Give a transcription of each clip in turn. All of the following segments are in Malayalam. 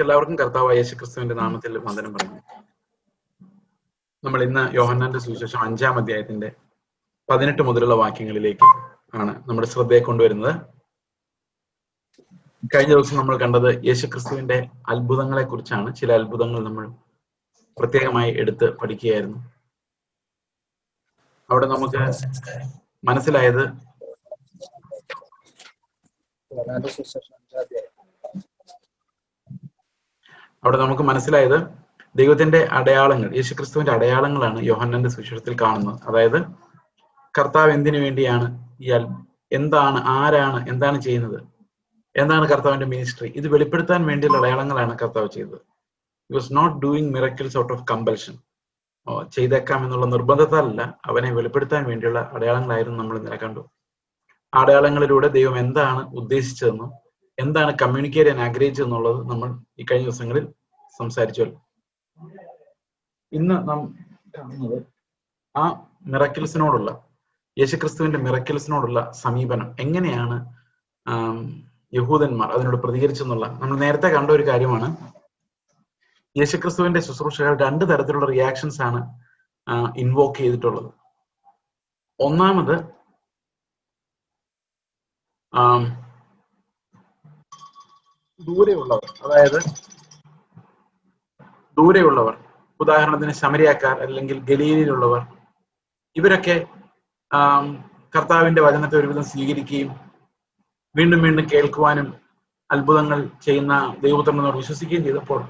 എല്ലാവർക്കും കർത്താവായ യേശുക്രിസ്തുവിന്റെ നാമത്തിൽ വന്ദനം പറയുന്നു. നമ്മൾ ഇന്ന് യോഹന്നാന്റെ സുവിശേഷം 5-ാം അധ്യായത്തിന്റെ 18 മുതലുള്ള വാക്യങ്ങളിലേക്ക് ആണ് നമ്മുടെ ശ്രദ്ധയെ കൊണ്ടുവരുന്നത്. കഴിഞ്ഞ ദിവസം നമ്മൾ കണ്ടത് യേശുക്രിസ്തുവിന്റെ അത്ഭുതങ്ങളെ കുറിച്ചാണ്. ചില അത്ഭുതങ്ങൾ നമ്മൾ പ്രത്യേകമായി എടുത്ത് പഠിക്കുകയായിരുന്നു. അവിടെ നമുക്ക് മനസ്സിലായത് ദൈവത്തിന്റെ അടയാളങ്ങൾ, യേശുക്രിസ്തുവിന്റെ അടയാളങ്ങളാണ് യോഹന്നാന്റെ സുവിശേഷത്തിൽ കാണുന്നത്. അതായത് കർത്താവ് എന്തിനു വേണ്ടിയാണ് എന്താണ്, ആരാണ്, എന്താണ് ചെയ്യുന്നത്, എന്താണ് കർത്താവിന്റെ മിനിസ്ട്രി, ഇത് വെളിപ്പെടുത്താൻ വേണ്ടിയുള്ള അടയാളങ്ങളാണ് കർത്താവ് ചെയ്തത്. He was not doing miracles out of compulsion. ചെയ്തേക്കാം എന്നുള്ള നിർബന്ധത്താലല്ല, അവനെ വെളിപ്പെടുത്താൻ വേണ്ടിയുള്ള അടയാളങ്ങളായിരുന്നു നമ്മൾ ഇന്നലെ കണ്ടു. ആ അടയാളങ്ങളിലൂടെ ദൈവം എന്താണ് ഉദ്ദേശിച്ചതെന്നും എന്താണ് കമ്മ്യൂണിക്കേറ്റ് ചെയ്യാൻ ആഗ്രഹിച്ചതെന്നുള്ളത് നമ്മൾ ഈ കഴിഞ്ഞ ദിവസങ്ങളിൽ സംസാരിച്ചു. ഇന്ന് നാം കാണുന്നത് ആ മിറക്കിൾസിനോടുള്ള, യേശുക്രിസ്തുവിന്റെ മിറക്കിൾസിനോടുള്ള സമീപനം എങ്ങനെയാണ് യഹൂദന്മാർ അതിനോട് പ്രതികരിച്ചെന്നുള്ള നമ്മൾ നേരത്തെ കണ്ട ഒരു കാര്യമാണ്. യേശുക്രിസ്തുവിന്റെ ശുശ്രൂഷകൾ 2 തരത്തിലുള്ള റിയാക്ഷൻസ് ആണ് ഇൻവോക്ക് ചെയ്തിട്ടുള്ളത്. ഒന്നാമത് ദൂരെയുള്ളവർ, അതായത് ദൂരെയുള്ളവർ, ഉദാഹരണത്തിന് ശമരിയാക്കാർ അല്ലെങ്കിൽ ഗലീലയിലുള്ളവർ, ഇവരൊക്കെ കർത്താവിന്റെ വചനത്തെ ഒരുവിധം സ്വീകരിക്കുകയും വീണ്ടും വീണ്ടും കേൾക്കുവാനും അത്ഭുതങ്ങൾ ചെയ്യുന്ന ദൈവപുത്രനെന്നോട് വിശ്വസിക്കുകയും ചെയ്തപ്പോൾ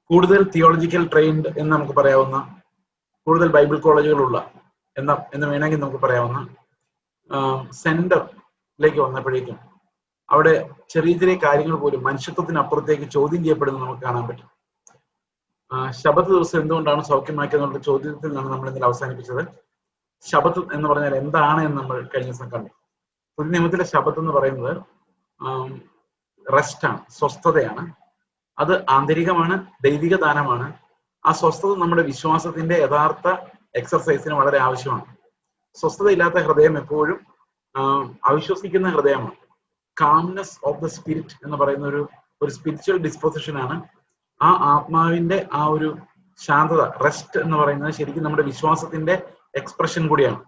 കൂടുതൽ തിയോളജിക്കൽ ട്രെയിൻഡ് എന്ന് നമുക്ക് പറയാവുന്ന, കൂടുതൽ ബൈബിൾ കോളേജുകളുള്ള എന്ന് വേണമെങ്കിൽ നമുക്ക് പറയാവുന്ന സെന്ററിലേക്ക് വന്നപ്പോഴേക്കും അവിടെ ചെറിയ ചെറിയ കാര്യങ്ങൾ പോലും മനുഷ്യത്വത്തിനപ്പുറത്തേക്ക് ചോദ്യം ചെയ്യപ്പെടുന്നത് നമുക്ക് കാണാൻ പറ്റും. ശബത്ത് ദിവസം എന്തുകൊണ്ടാണ് സൗഖ്യമാക്കിയെന്നുള്ള ചോദ്യത്തിൽ നിന്നാണ് നമ്മൾ ഇന്നലെ അവസാനിപ്പിച്ചത്. ശബത്ത് എന്ന് പറഞ്ഞാൽ എന്താണ് എന്ന് നമ്മൾ കഴിഞ്ഞ ദിവസം കണ്ടു. പുതിയ നിയമത്തിലെ ശബത്ത് എന്ന് പറയുന്നത് റെസ്റ്റാണ്, സ്വസ്ഥതയാണ്. അത് ആന്തരികമാണ്, ദൈവിക ദാനമാണ്. ആ സ്വസ്ഥത നമ്മുടെ വിശ്വാസത്തിന്റെ യഥാർത്ഥ എക്സർസൈസിന് വളരെ ആവശ്യമാണ്. സ്വസ്ഥതയില്ലാത്ത ഹൃദയം എപ്പോഴും അവിശ്വസിക്കുന്ന ഹൃദയമാണ്. കാംനെസ് ഓഫ് ദ സ്പിരിറ്റ് എന്ന് പറയുന്ന ഒരു സ്പിരിച്വൽ ഡിസ്പോസിഷനാണ്. ആ ആത്മാവിന്റെ ആ ഒരു ശാന്തത, റെസ്റ്റ് എന്ന് പറയുന്നത് ശരിക്കും നമ്മുടെ വിശ്വാസത്തിന്റെ എക്സ്പ്രഷൻ കൂടിയാണ്.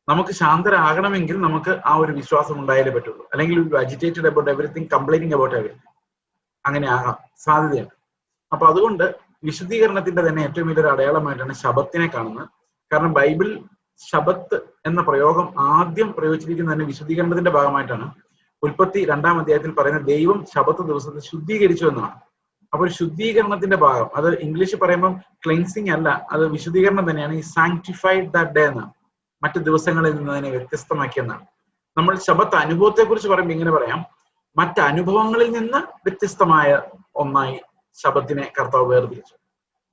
നമുക്ക് ശാന്തരാകണമെങ്കിൽ നമുക്ക് ആ ഒരു വിശ്വാസം ഉണ്ടായാലേ പറ്റുള്ളൂ. അല്ലെങ്കിൽ agitated about everything, complaining about everything, അങ്ങനെ ആകാം സാധ്യതയാണ്. അപ്പൊ അതുകൊണ്ട് വിശുദ്ധീകരണത്തിന്റെ തന്നെ ഏറ്റവും വലിയൊരു അടയാളമായിട്ടാണ് ശബത്തിനെ കാണുന്നത്. കാരണം ബൈബിൾ ശബത്ത് എന്ന പ്രയോഗം ആദ്യം പ്രയോഗിച്ചിരിക്കുന്നത് തന്നെ വിശുദ്ധീകരണത്തിന്റെ ഭാഗമായിട്ടാണ്. ഉൽപ്പത്തി 2-ാം അധ്യായത്തിൽ പറയുന്ന ദൈവം ശബത്ത് ദിവസത്തെ ശുദ്ധീകരിച്ചു എന്നാണ്. അപ്പോൾ ശുദ്ധീകരണത്തിന്റെ ഭാഗം, അത് ഇംഗ്ലീഷിൽ പറയുമ്പോൾ ക്ലെൻസിങ് അല്ല, അത് വിശുദ്ധീകരണം തന്നെയാണ്. ഈ സാങ്ക്ടിഫൈഡ് ദാറ്റ് ഡേ എന്നാണ്, മറ്റു ദിവസങ്ങളിൽ നിന്ന് അതിനെ വ്യത്യസ്തമാക്കിയെന്നാണ്. നമ്മൾ ശബത്ത് അനുഭവത്തെ കുറിച്ച് പറയുമ്പോൾ ഇങ്ങനെ പറയാം, മറ്റ് അനുഭവങ്ങളിൽ നിന്ന് വ്യത്യസ്തമായ ഒന്നായി ശബത്തിനെ കർത്താവ് വേർതിരിച്ചു.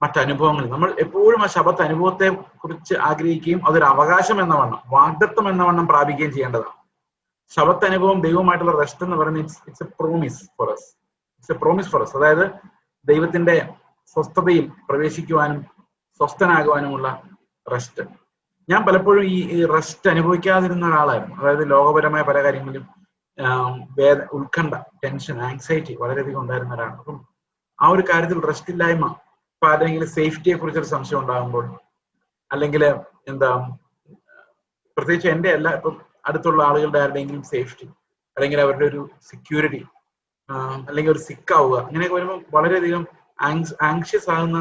മറ്റനുഭവങ്ങളിൽ നമ്മൾ എപ്പോഴും ആ ശബത്ത് അനുഭവത്തെ കുറിച്ച് ആഗ്രഹിക്കുകയും അതൊരു അവകാശം എന്ന വണ്ണം, വാഗ്ദത്വം എന്ന വണ്ണം പ്രാപിക്കുകയും ചെയ്യേണ്ടതാണ്. ശബത്ത് അനുഭവം ദൈവമായിട്ടുള്ള റെസ്റ്റ് എന്ന് പറയുന്നത് it's a promise for us. It's a promise for us. അതായത് ദൈവത്തിന്റെ സ്വസ്ഥതയിൽ പ്രവേശിക്കുവാനും സ്വസ്ഥനാകുവാനുമുള്ള റെസ്റ്റ്. ഞാൻ പലപ്പോഴും ഈ റെസ്റ്റ് അനുഭവിക്കാതിരുന്ന ഒരാളായിരുന്നു. അതായത് ലോകപരമായ പല കാര്യങ്ങളിലും ഉത്കണ്ഠ, ടെൻഷൻ, ആങ്സൈറ്റി വളരെയധികം ഉണ്ടായിരുന്ന ഒരാളാണ്. അപ്പം ആ ഒരു കാര്യത്തിൽ റെസ്റ്റ് ഇല്ലായ്മ, ഇപ്പൊ ആരെങ്കിലും സേഫ്റ്റിയെ കുറിച്ചൊരു സംശയം ഉണ്ടാകുമ്പോൾ, അല്ലെങ്കിൽ പ്രത്യേകിച്ച് എന്റെ അല്ല, ഇപ്പം അടുത്തുള്ള ആളുകളുടെ ആരുടെയെങ്കിലും സേഫ്റ്റി, അല്ലെങ്കിൽ അവരുടെ ഒരു സെക്യൂരിറ്റി, അല്ലെങ്കിൽ ഒരു സിക്കാവുക, അങ്ങനെയൊക്കെ വരുമ്പോൾ വളരെയധികം ആങ്ഷ്യസ് ആകുന്ന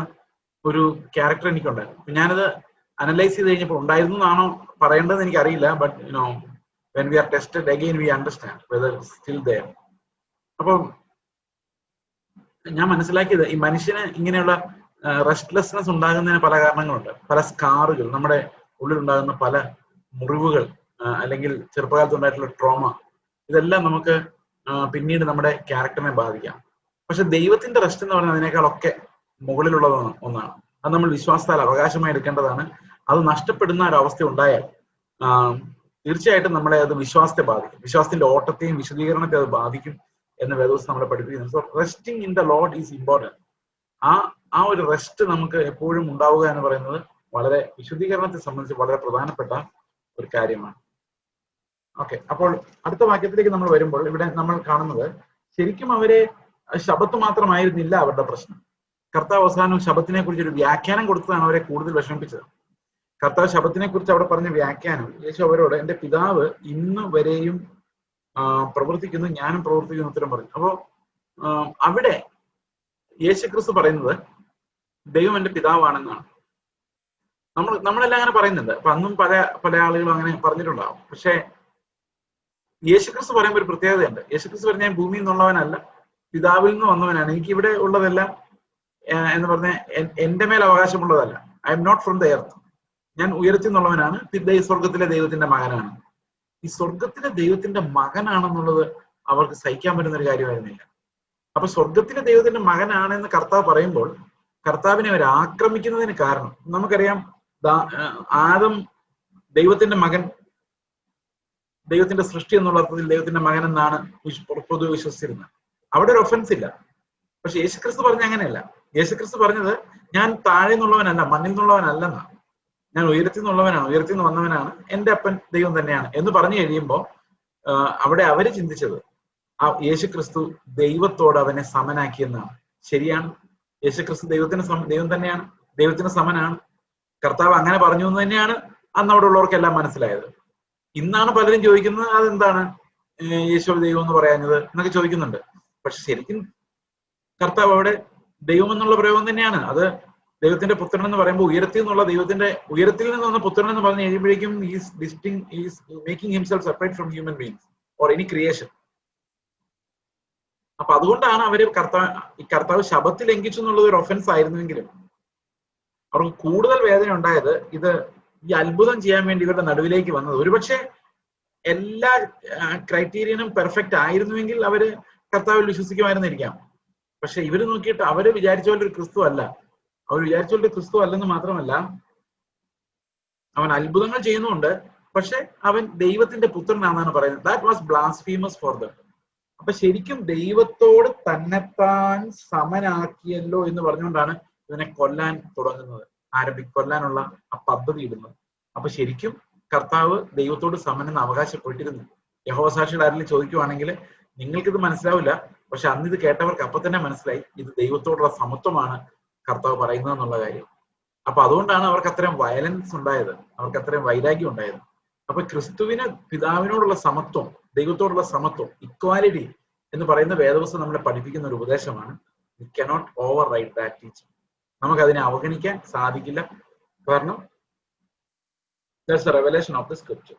ഒരു ക്യാരക്ടർ എനിക്കുണ്ടായിരുന്നു. ഞാനത് അനലൈസ് ചെയ്ത് കഴിഞ്ഞപ്പോൾ ഉണ്ടായിരുന്നു എന്നാണോ പറയേണ്ടതെന്ന് എനിക്കറിയില്ല. But when we are tested again we understand whether it's still there. അപ്പം ഞാൻ മനസ്സിലാക്കിയത് ഈ മനുഷ്യന് ഇങ്ങനെയുള്ള റെസ്റ്റ്ലെസ്നെസ് ഉണ്ടാകുന്നതിന് പല കാരണങ്ങളുണ്ട്. പല സ്കാറുകൾ, നമ്മുടെ ഉള്ളിലുണ്ടാകുന്ന പല മുറിവുകൾ, അല്ലെങ്കിൽ ചെറുപ്പകാലത്ത് ഉണ്ടായിട്ടുള്ള ട്രോമ, ഇതെല്ലാം നമുക്ക് പിന്നീട് നമ്മുടെ ക്യാരക്ടറിനെ ബാധിക്കാം. പക്ഷെ ദൈവത്തിന്റെ റെസ്റ്റ് എന്ന് പറയുന്നത് അതിനേക്കാളൊക്കെ മുകളിലുള്ള ഒന്നാണ്. അത് നമ്മൾ വിശ്വാസത്താൽ അവകാശമായി എടുക്കേണ്ടതാണ്. അത് നഷ്ടപ്പെടുന്ന ഒരവസ്ഥ ഉണ്ടായാൽ തീർച്ചയായിട്ടും നമ്മളെ അത് വിശ്വാസത്തെ ബാധിക്കും. വിശ്വാസത്തിന്റെ ഓട്ടത്തെയും വിശദീകരണത്തെ അത് ബാധിക്കും എന്ന് വേദോസ് നമ്മളെ പഠിപ്പിക്കുന്നു. So resting in the Lord is important. ആ ഒരു റെസ്റ്റ് നമുക്ക് എപ്പോഴും ഉണ്ടാവുക എന്ന് പറയുന്നത് വളരെ വിശുദ്ധീകരണത്തെ സംബന്ധിച്ച് വളരെ പ്രധാനപ്പെട്ട ഒരു കാര്യമാണ്. ഓക്കെ, അപ്പോൾ അടുത്ത വാക്യത്തിലേക്ക് നമ്മൾ വരുമ്പോൾ ഇവിടെ നമ്മൾ കാണുന്നത് ശരിക്കും അവരെ ശബത്ത് മാത്രമായിരുന്നില്ല അവരുടെ പ്രശ്നം. കർത്താവ് അവസാനം ശബത്തിനെ കുറിച്ച് ഒരു വ്യാഖ്യാനം കൊടുത്തതാണ് അവരെ കൂടുതൽ വിഷമിപ്പിച്ചത്. കർത്താവ് ശബത്തിനെ കുറിച്ച് അവിടെ പറഞ്ഞ വ്യാഖ്യാനം, യേശു അവരോട് എന്റെ പിതാവ് ഇന്ന് വരെയും പ്രവർത്തിക്കുന്നു, ഞാനും പ്രവർത്തിക്കുന്നു ഉത്തരം പറഞ്ഞു. അപ്പോ അവിടെ യേശുക്രിസ്തു പറയുന്നത് ദൈവം എന്റെ പിതാവാണെന്നാണ്. നമ്മളെല്ലാം അങ്ങനെ പറയുന്നുണ്ട്. അപ്പൊ അന്നും പല ആളുകളും അങ്ങനെ പറഞ്ഞിട്ടുണ്ടാവും. പക്ഷെ യേശുക്രിസ്തു പറയുമ്പോൾ ഒരു പ്രത്യേകതയുണ്ട്. യേശുക്രിസ്തു പറഞ്ഞ ഞാൻ ഭൂമിയിൽ നിന്നുള്ളവനല്ല, പിതാവിൽ നിന്ന് വന്നവനാണ്. എനിക്ക് ഇവിടെ ഉള്ളതെല്ലാം എന്ന് പറഞ്ഞ എന്റെ മേൽ അവകാശമുള്ളതല്ല. I am not from the earth. ഞാൻ ഉയർത്തി നിന്നുള്ളവനാണ്, ഈ സ്വർഗത്തിലെ ദൈവത്തിന്റെ മകനാണ്. ഈ സ്വർഗത്തിലെ ദൈവത്തിന്റെ മകനാണെന്നുള്ളത് അവർക്ക് സഹിക്കാൻ പറ്റുന്ന ഒരു കാര്യമായിരുന്നില്ല. അപ്പൊ സ്വർഗത്തിലെ ദൈവത്തിന്റെ മകനാണെന്ന് കർത്താവ് പറയുമ്പോൾ കർത്താവിനെ അവർ ആക്രമിക്കുന്നതിന് കാരണം നമുക്കറിയാം. ആദം ദൈവത്തിന്റെ മകൻ, ദൈവത്തിന്റെ സൃഷ്ടി എന്നുള്ള അർത്ഥത്തിൽ ദൈവത്തിന്റെ മകൻ എന്നാണ് പൊതുവെ വിശ്വസിച്ചിരുന്നത്. അവിടെ ഒരു ഒഫൻസ് ഇല്ല. പക്ഷെ യേശുക്രിസ്തു പറഞ്ഞ അങ്ങനെയല്ല. യേശുക്രിസ്തു പറഞ്ഞത് ഞാൻ താഴെ നിന്നുള്ളവനല്ല, മണ്ണിൽ നിന്നുള്ളവനല്ലെന്നാണ്. ഞാൻ ഉയരത്തിൽ നിന്നുള്ളവനാണ്, ഉയരത്തിൽ നിന്ന് വന്നവനാണ്, എന്റെ അപ്പൻ ദൈവം തന്നെയാണ് എന്ന് പറഞ്ഞു കഴിയുമ്പോൾ അവിടെ അവര് ചിന്തിച്ചത് ആ യേശുക്രിസ്തു ദൈവത്തോട് അവനെ സമനാക്കിയെന്നാണ്. ശരിയാണ്, യേശുക്രിസ്തു ദൈവം തന്നെയാണ്, ദൈവത്തിന് സമനാണ്. കർത്താവ് അങ്ങനെ പറഞ്ഞു എന്ന് തന്നെയാണ് അന്ന് അവിടെ ഉള്ളവർക്കെല്ലാം മനസ്സിലായത്. ഇന്നാണ് പലരും ചോദിക്കുന്നത് അതെന്താണ് യേശു ദൈവം എന്ന് പറയാഞ്ഞത് എന്നൊക്കെ ചോദിക്കുന്നുണ്ട്. പക്ഷെ ശരിക്കും കർത്താവ് അവിടെ ദൈവം എന്നുള്ള പ്രയോഗം തന്നെയാണ്. അത് ദൈവത്തിന്റെ പുത്രൻ എന്ന് പറയുമ്പോൾ ഉയരത്തിൽ നിന്നുള്ള ദൈവത്തിന്റെ ഉയരത്തിൽ നിന്ന് വന്ന പുത്രൻ എന്ന് പറഞ്ഞു കഴിയുമ്പോഴേക്കും is making himself separate from human beings or any creation. അപ്പൊ അതുകൊണ്ടാണ് അവര് കർത്താവ് ശബത്ത് ലംഘിച്ചു എന്നുള്ളത് ഒരു ഒഫൻസ് ആയിരുന്നുവെങ്കിലും അവർക്ക് കൂടുതൽ വേദന ഉണ്ടായത് ഈ അത്ഭുതം ചെയ്യാൻ വേണ്ടി ഇവരുടെ നടുവിലേക്ക് വന്നത്. ഒരുപക്ഷെ എല്ലാ ക്രൈറ്റീരിയനും പെർഫെക്റ്റ് ആയിരുന്നുവെങ്കിൽ അവര് കർത്താവിൽ വിശ്വസിക്കുമായിരുന്നിരിക്കാം. പക്ഷെ ഇവര് നോക്കിയിട്ട് അവര് വിചാരിച്ച പോലെ ഒരു ക്രിസ്തു അല്ല. അവർ വിചാരിച്ച പോലെ ക്രിസ്തു അല്ലെന്ന് മാത്രമല്ല, അവൻ അത്ഭുതങ്ങൾ ചെയ്യുന്നുണ്ട്, പക്ഷെ അവൻ ദൈവത്തിന്റെ പുത്രനാണെന്നാണ് പറയുന്നത്. That was blasphemous for them. അപ്പൊ ശരിക്കും ദൈവത്തോട് തന്നെത്താൻ സമനാക്കിയല്ലോ എന്ന് പറഞ്ഞുകൊണ്ടാണ് ഇതിനെ കൊല്ലാൻ തുടങ്ങുന്നത്, കൊല്ലാനുള്ള ആ പദ്ധതി ഇടുന്നത്. അപ്പൊ ശരിക്കും കർത്താവ് ദൈവത്തോട് സമനെന്ന് അവകാശപ്പെട്ടിരുന്നു. യഹോവ സാക്ഷികൾ ആരെങ്കിലും ചോദിക്കുവാണെങ്കിൽ നിങ്ങൾക്കിത് മനസ്സിലാവില്ല, പക്ഷെ അന്ന് ഇത് കേട്ടവർക്ക് അപ്പൊ തന്നെ മനസ്സിലായി ഇത് ദൈവത്തോടുള്ള സമത്വമാണ് കർത്താവ് പറയുന്നത് എന്നുള്ള കാര്യം. അപ്പൊ അതുകൊണ്ടാണ് അവർക്ക് അത്രയും വയലൻസ് ഉണ്ടായത്, അവർക്ക് അത്രയും വൈരാഗ്യം ഉണ്ടായത്. അപ്പൊ ക്രിസ്തുവിന് പിതാവിനോടുള്ള സമത്വം, ദൈവത്തോടുള്ള സമത്വം, ഇക്വാലിറ്റി എന്ന് പറയുന്ന വേദപുസ്തകം നമ്മളെ പഠിപ്പിക്കുന്ന ഒരു ഉപദേശമാണ്. We cannot overwrite that teaching. നമുക്കതിനെ അവഗണിക്കാൻ സാധിക്കില്ല. കാരണം that's a revelation of the scripture.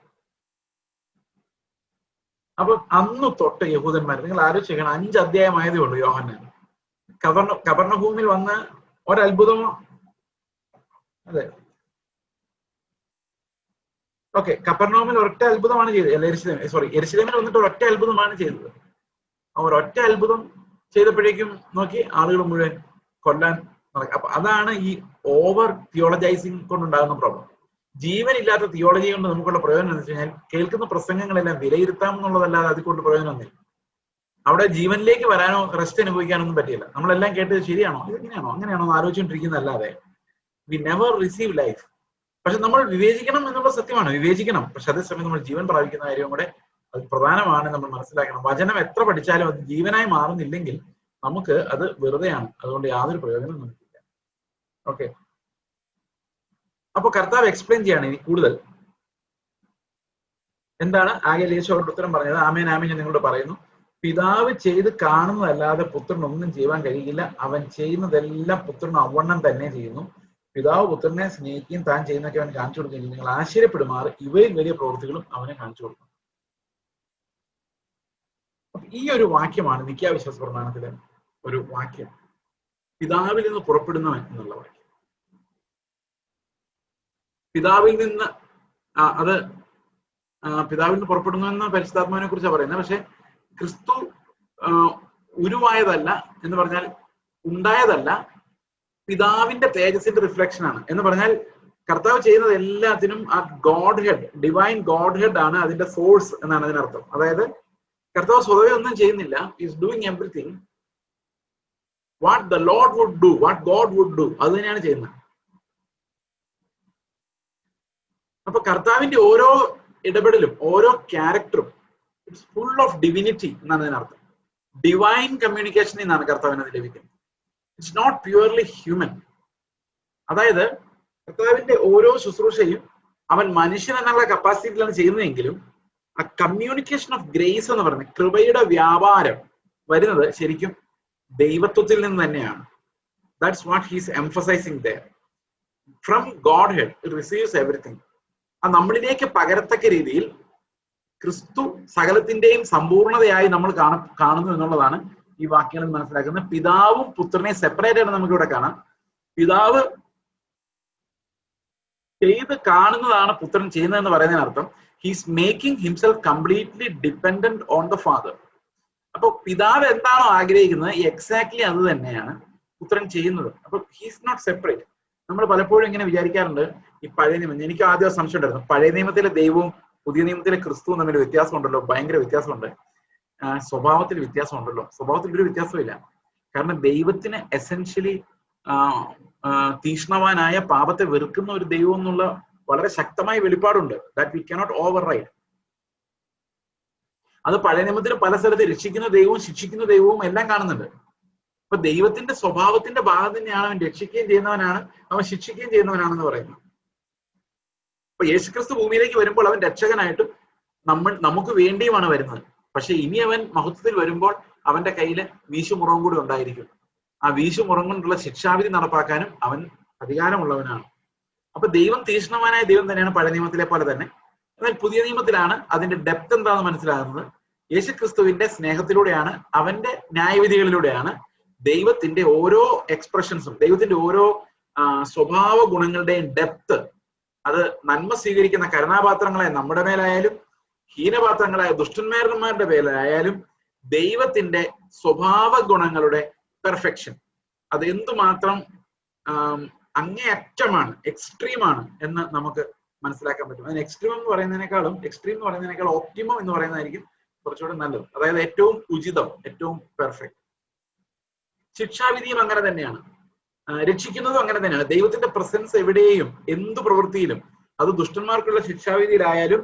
അപ്പൊ അന്ന് തൊട്ട് യഹൂദന്മാർ, നിങ്ങൾ ആലോചിക്കണം, 5 അധ്യായമായതേ ഉള്ളൂ യോഹന്നാൻ. കവർണ്ണഭൂമിയിൽ വന്ന ഒരത്ഭുതമോ, അതെ ഓക്കെ, കപ്പർനൗമിൽ ഒരൊറ്റ അത്ഭുതമാണ് ചെയ്തത്. യെരുശലേമിൽ വന്നിട്ട് ഒരൊറ്റ അത്ഭുതമാണ് ചെയ്തത്. ഒരൊറ്റ അത്ഭുതം ചെയ്തപ്പോഴേക്കും നോക്കി ആളുകൾ മുഴുവൻ കൊല്ലാൻ നടക്കും. അപ്പൊ അതാണ് ഈ ഓവർ തിയോളജൈസിങ് കൊണ്ടുണ്ടാകുന്ന പ്രോബ്ലം. ജീവനില്ലാത്ത തിയോളജി കൊണ്ട് നമുക്കുള്ള പ്രയോജനം എന്ന് വെച്ച് കഴിഞ്ഞാൽ കേൾക്കുന്ന പ്രസംഗങ്ങളെല്ലാം വിലയിരുത്താം എന്നുള്ളതല്ലാതെ അതുകൊണ്ട് പ്രയോജനമൊന്നുമില്ല. അവിടെ ജീവനിലേക്ക് വരാനോ റെസ്റ്റ് അനുഭവിക്കാനൊന്നും പറ്റില്ല. നമ്മളെല്ലാം കേട്ടത് ശരിയാണോ, ഇതെങ്ങനെയാണോ അങ്ങനെയാണോ എന്ന് ആലോചിച്ചുകൊണ്ടിരിക്കുന്നതല്ലാതെ വി നെവർ റിസീവ് ലൈഫ്. പക്ഷെ നമ്മൾ വിവേചിക്കണം എന്നുള്ള സത്യമാണ്, വിവേചിക്കണം. പക്ഷെ അതേസമയം നമ്മൾ ജീവൻ പ്രാപിക്കുന്ന കാര്യവും കൂടെ അത് പ്രധാനമാണ് നമ്മൾ മനസ്സിലാക്കണം. വചനം എത്ര പഠിച്ചാലും അത് ജീവനായി മാറുന്നില്ലെങ്കിൽ നമുക്ക് അത് വെറുതെയാണ്. അതുകൊണ്ട് യാതൊരു പ്രയോജനവും നമുക്കില്ല. ഓക്കെ, അപ്പൊ കർത്താവ് എക്സ്പ്ലെയിൻ ചെയ്യാണ് ഇനി കൂടുതൽ. എന്താണ് ആകെ യേശു അവരുടെ ഉത്തരം പറഞ്ഞത്? ആമേൻ ആമേൻ ഞാൻ നിങ്ങളോട് പറയുന്നു, പിതാവ് ചെയ്ത് കാണുന്നതല്ലാതെ പുത്രൻ ഒന്നും ചെയ്യുവാൻ കഴിയില്ല. അവൻ ചെയ്യുന്നതെല്ലാം പുത്രൻ അവണ്ണം തന്നെ ചെയ്യുന്നു. പിതാവ് പുത്രനെ സ്നേഹിക്കുകയും താൻ ചെയ്യുന്നതൊക്കെ അവൻ കാണിച്ചു കൊടുക്കുകയും നിങ്ങൾ ആശ്ചര്യപ്പെടുമാറ് ഇവയിൽ വലിയ പ്രവൃത്തികളും അവനെ കാണിച്ചു കൊടുക്കും. ഈ ഒരു വാക്യമാണ് നിത്യാവിശ്വാസ പ്രമാണത്തിലെ ഒരു വാക്യം, പിതാവിൽ നിന്ന് പുറപ്പെടുന്നവൻ എന്നുള്ള വാക്യം. പിതാവിൽ നിന്ന് പിതാവിൽ നിന്ന് പുറപ്പെടുന്നു പരിശുദ്ധാത്മാവിനെ കുറിച്ചാണ് പറയുന്നത്. പക്ഷെ ക്രിസ്തു ഉരുവായതല്ല എന്ന് പറഞ്ഞാൽ ഉണ്ടായതല്ല, പിതാവിന്റെ തേജസ്സിന്റെ റിഫ്ലക്ഷൻ ആണ്. എന്ന് പറഞ്ഞാൽ കർത്താവ് ചെയ്യുന്നത് എല്ലാത്തിനും ആ God head, divine God head ആണ് അതിന്റെ സോഴ്സ് എന്നാണ് അതിനർത്ഥം. അതായത് കർത്താവ് സ്വതവേ ഒന്നും ചെയ്യുന്നില്ല, is doing everything what the Lord would do, what God would do, അത് തന്നെയാണ് ചെയ്യുന്നത്. അപ്പൊ കർത്താവിന്റെ ഓരോ ഇടപെടലും ഓരോ ക്യാരക്ടറും ഇറ്റ്സ് ഫുൾ ഓഫ് ഡിവിനിറ്റി എന്നാണ് അതിനർത്ഥം. ഡിവൈൻ കമ്മ്യൂണിക്കേഷനിൽ നിന്നാണ് കർത്താവിന് അത് ലഭിക്കുന്നത്. It's not purely human. അതായത് കർത്താവിന്റെ ഓരോ ശുശ്രൂഷയും അവൻ മനുഷ്യൻ എന്നുള്ള കപ്പാസിറ്റിയിലാണ് ചെയ്യുന്നതെങ്കിലും ആ കമ്മ്യൂണിക്കേഷൻ ഓഫ് ഗ്രേസ് എന്ന് പറയുന്നത്, കൃപയുടെ വ്യാപാരം വരുന്നത് ശരിക്കും ദൈവത്വത്തിൽ നിന്ന് തന്നെയാണ്. That's what he's emphasising there. From Godhead it receives everything. ആ നമ്മളിലേക്ക് പകരത്തക്ക രീതിയിൽ ക്രിസ്തു സകലത്തിന്റെയും സമ്പൂർണതയായി നമ്മൾ കാണുന്നു എന്നുള്ളതാണ് ഈ വാക്യങ്ങളിൽ മനസ്സിലാക്കുന്നത്. പിതാവും പുത്രനെ സെപ്പറേറ്റ് ആയിട്ട് നമുക്ക് ഇവിടെ കാണാം. പിതാവ് ചെയ്ത് കാണുന്നതാണ് പുത്രൻ ചെയ്യുന്നതെന്ന് പറയുന്നതിനർത്ഥം he's making himself completely dependent on the father. അപ്പൊ പിതാവ് എന്താണോ ആഗ്രഹിക്കുന്നത് എക്സാക്ട്ലി അത് തന്നെയാണ് പുത്രൻ ചെയ്യുന്നത്. അപ്പൊ ഹീസ് നോട്ട് സെപ്പറേറ്റ്. നമ്മൾ പലപ്പോഴും ഇങ്ങനെ വിചാരിക്കാറുണ്ട്, ഈ പഴയ നിയമം, എനിക്ക് ആദ്യം സംശയം ഉണ്ടായിരുന്നു, പഴയ നിയമത്തിലെ ദൈവവും പുതിയ നിയമത്തിലെ ക്രിസ്തുവും തമ്മിൽ വ്യത്യാസം ഉണ്ടല്ലോ, ഭയങ്കര വ്യത്യാസമുണ്ട്. സ്വഭാവത്തിൽ വ്യത്യാസം ഉണ്ടല്ലോ. സ്വഭാവത്തിൽ ഒരു വ്യത്യാസമില്ല. കാരണം ദൈവത്തിന് എസെൻഷ്യലി തീഷ്ണവാനായ പാപത്തെ വെറുക്കുന്ന ഒരു ദൈവം എന്നുള്ള വളരെ ശക്തമായ വെളിപ്പാടുണ്ട്. That we cannot override. അത് പഴയ നിയമത്തിൽ പല സ്ഥലത്ത് രക്ഷിക്കുന്ന ദൈവവും ശിക്ഷിക്കുന്ന ദൈവവും എല്ലാം കാണുന്നുണ്ട്. അപ്പൊ ദൈവത്തിന്റെ സ്വഭാവത്തിന്റെ ഭാഗം തന്നെയാണ് അവൻ രക്ഷിക്കുകയും ചെയ്യുന്നവനാണ്, അവൻ ശിക്ഷിക്കുകയും ചെയ്യുന്നവനാണെന്ന് പറയുന്നത്. അപ്പൊ യേശുക്രിസ്തു ഭൂമിയിലേക്ക് വരുമ്പോൾ അവൻ രക്ഷകനായിട്ടും നമുക്ക് വേണ്ടിയുമാണ് വരുന്നത്. പക്ഷെ ഇനി അവൻ മഹത്വത്തിൽ വരുമ്പോൾ അവന്റെ കയ്യിൽ വീശുമുറവും കൂടി ഉണ്ടായിരിക്കും. ആ വീശുമുറം കൊണ്ടുള്ള ശിക്ഷാവിധി നടപ്പാക്കാനും അവൻ അധികാരമുള്ളവനാണ്. അപ്പൊ ദൈവം തീക്ഷ്ണവാനായ ദൈവം തന്നെയാണ് പഴയ നിയമത്തിലെ പോലെ തന്നെ. എന്നാൽ പുതിയ നിയമത്തിലാണ് അതിന്റെ ഡെപ്ത് എന്താണെന്ന് മനസ്സിലാകുന്നത്. യേശുക്രിസ്തുവിന്റെ സ്നേഹത്തിലൂടെയാണ്, അവന്റെ ന്യായവിധികളിലൂടെയാണ് ദൈവത്തിന്റെ ഓരോ എക്സ്പ്രഷൻസും, ദൈവത്തിന്റെ ഓരോ സ്വഭാവ ഗുണങ്ങളുടെയും ഡെപ്ത്, അത് നന്മ സ്വീകരിക്കുന്ന കരുണാപാത്രങ്ങളായ നമ്മുടെ മേലായാലും ഹീനപാത്രങ്ങളായ ദുഷ്ടന്മാരുടെ മേലായാലും ദൈവത്തിന്റെ സ്വഭാവ ഗുണങ്ങളുടെ പെർഫെക്ഷൻ അത് എന്തുമാത്രം അങ്ങേയറ്റമാണ്, എക്സ്ട്രീമാണ് എന്ന് നമുക്ക് മനസ്സിലാക്കാൻ പറ്റും. അതിന് എക്സ്ട്രീം എന്ന് പറയുന്നതിനേക്കാൾ ഓപ്റ്റിമം എന്ന് പറയുന്നതായിരിക്കും കുറച്ചുകൂടെ നല്ലത്. അതായത് ഏറ്റവും ഉചിതം, ഏറ്റവും പെർഫെക്റ്റ്. ശിക്ഷാവിധിയും അങ്ങനെ തന്നെയാണ്, രക്ഷിക്കുന്നതും അങ്ങനെ തന്നെയാണ്. ദൈവത്തിന്റെ പ്രസൻസ് എവിടെയും എന്തു പ്രവൃത്തിയിലും, അത് ദുഷ്ടന്മാർക്കുള്ള ശിക്ഷാവിധിയിലായാലും